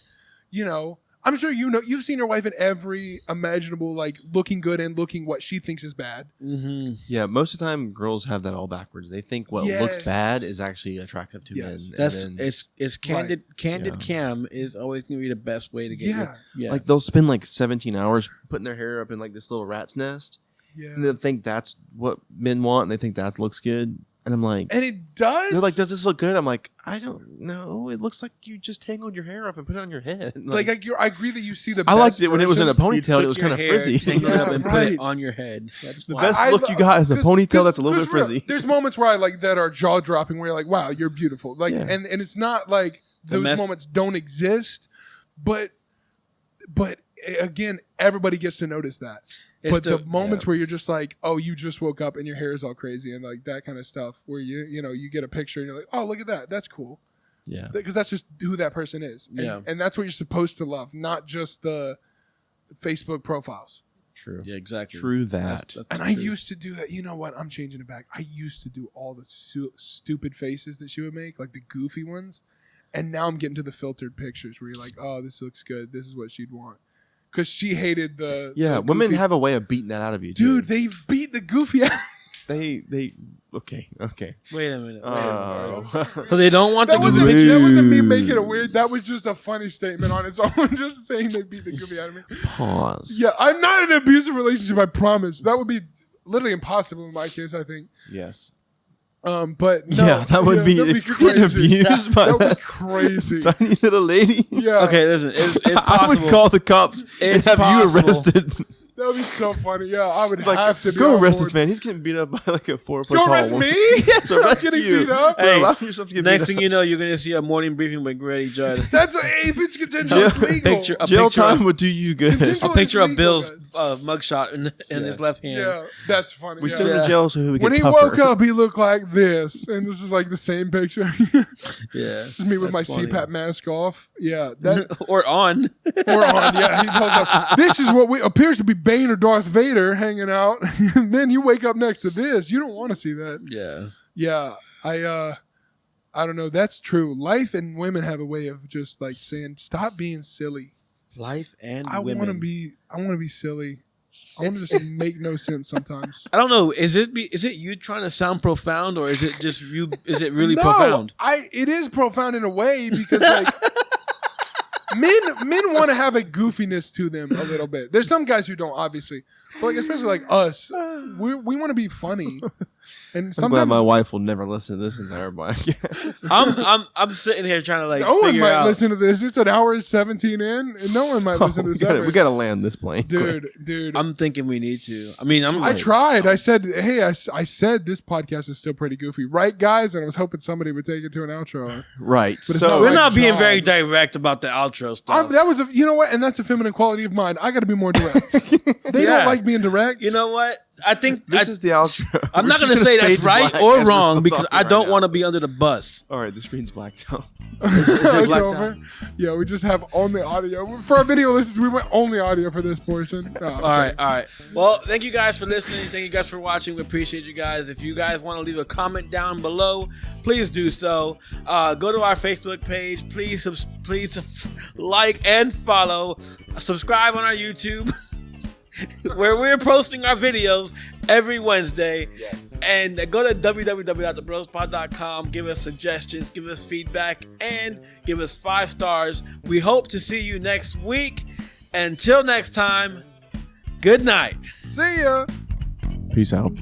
you know, I'm sure you know you've seen your wife in every imaginable like looking good and looking what she thinks is bad. Mm-hmm. Yeah, most of the time girls have that all backwards. They think what looks Yes. bad is actually attractive to Yes. men. and That's then, it's candid. Candid Yeah. cam is always gonna be the best way to get Yeah. you. Yeah. like they'll spend like 17 hours putting their hair up in like this little rat's nest, Yeah, and they think that's what men want, and they think that looks good. And I'm like, and it does. they're like, does this look good? I'm like, I don't know. It looks like you just tangled your hair up and put it on your head. like I agree that you see the. I liked best it when it was in a version. You ponytail. It took was your kind of hair, frizzy. tangled it up Yeah, and put right. it on your head. That's The fine. best look you got is a ponytail that's a little bit frizzy. There's moments where I like that are jaw dropping where you're like, wow, you're beautiful. Like, Yeah. and it's not like The those mess- moments don't exist, but again, everybody gets to notice that. It's But the moments where you're just like, oh, you just woke up and your hair is all crazy and like that kind of stuff, where you know you get a picture and you're like, oh, look at that, that's cool, Yeah. because that's just who that person is. And, Yeah. and that's what you're supposed to love, not just the Facebook profiles. True. yeah, exactly. True that. That's And the I truth. used to do that. You know what? I'm changing it back. I used to do all the stupid faces that she would make, like the goofy ones. And now I'm getting to the filtered pictures where you're like, oh, this looks good. This is what she'd want. Because she hated the. Yeah, the women goofy- have a way of beating that out of you, too. Dude, they beat the goofy out. They okay. Wait a minute. Oh. So they don't want the That goofy wasn't, pictures. that wasn't me making it weird. That was just a funny statement on its own. Just saying they beat the goofy out of me. Pause. Yeah, I'm not in an abusive relationship, I promise. That would be literally impossible in my case, I think. Yes. But no, Yeah, that would be that'd if you're getting crazy. abused by That would be that crazy. tiny little lady. Yeah. Okay, listen. It's I possible. would call the cops It's and have possible. you arrested. That would be so funny. Yeah, I would Like, have to be go on arrest board. this man. He's getting beat up by like a 4 foot Go tall arrest woman. me? Yes, arrest Getting you. beat up? For Hey, allowing yourself to get Next beat thing up. you know, you're gonna see a morning briefing with Grady Judd. That's a it's consensual. Jail- It's legal. Picture a Jail picture time of, would do you good. Consensual- a picture of legal, Bill's guys. mugshot in his Yes. left hand. Yeah, that's funny. We yeah. send him Yeah. to jail so he would get When he tougher. woke up, he looked like this, and this is like the same picture. Yeah. Just me with That's my funny. CPAP mask off. Yeah, that or on. we're on. Yeah, he tells us, this is what appears to be Bane or Darth Vader hanging out. And then you wake up next to this. You don't want to see that. Yeah. Yeah, I don't know. That's true. Life and women have a way of just like saying, "Stop being silly." Life and I women. want to be silly. I want to just make no sense sometimes. I don't know. Is it you trying to sound profound, or is it just you? Is it really No, profound? It is profound in a way because like men want to have a goofiness to them a little bit. There's some guys who don't, obviously, but like especially like us, we want to be funny, and I'm glad sometimes my wife will never listen to this entire podcast. I'm sitting here trying to like no one figure might out. listen to this. It's an hour and 17 in, and no one might listen to we this. gotta, ever. we gotta land this plane. quick. dude. I'm thinking we need to. I mean, I tried. I said, hey, I said this podcast is still pretty goofy, right, guys? And I was hoping somebody would take it to an outro. Right. But it's So not We're like not being John. very direct about the outro stuff. That was you know what? And that's a feminine quality of mine. I got to be more direct. They Yeah. don't like being direct. You know what? I think this is the outro. I'm We're not just going to say fade that's to right black or as we're wrong still because talking I right don't now. want to be under the bus. All right, the screen's blacked out. Is it It's blacked over. out? Yeah, we just have only audio. For our video listeners, we went only audio for this portion. Oh, okay. All right. Well, thank you guys for listening. Thank you guys for watching. We appreciate you guys. If you guys want to leave a comment down below, please do so. Go to our Facebook page. Please like and follow. Subscribe on our YouTube, where we're posting our videos every Wednesday. Yes. And go to www.thebrospod.com. Give us suggestions, give us feedback, and give us 5 stars. We hope to see you next week. Until next time, good night. See ya. Peace out.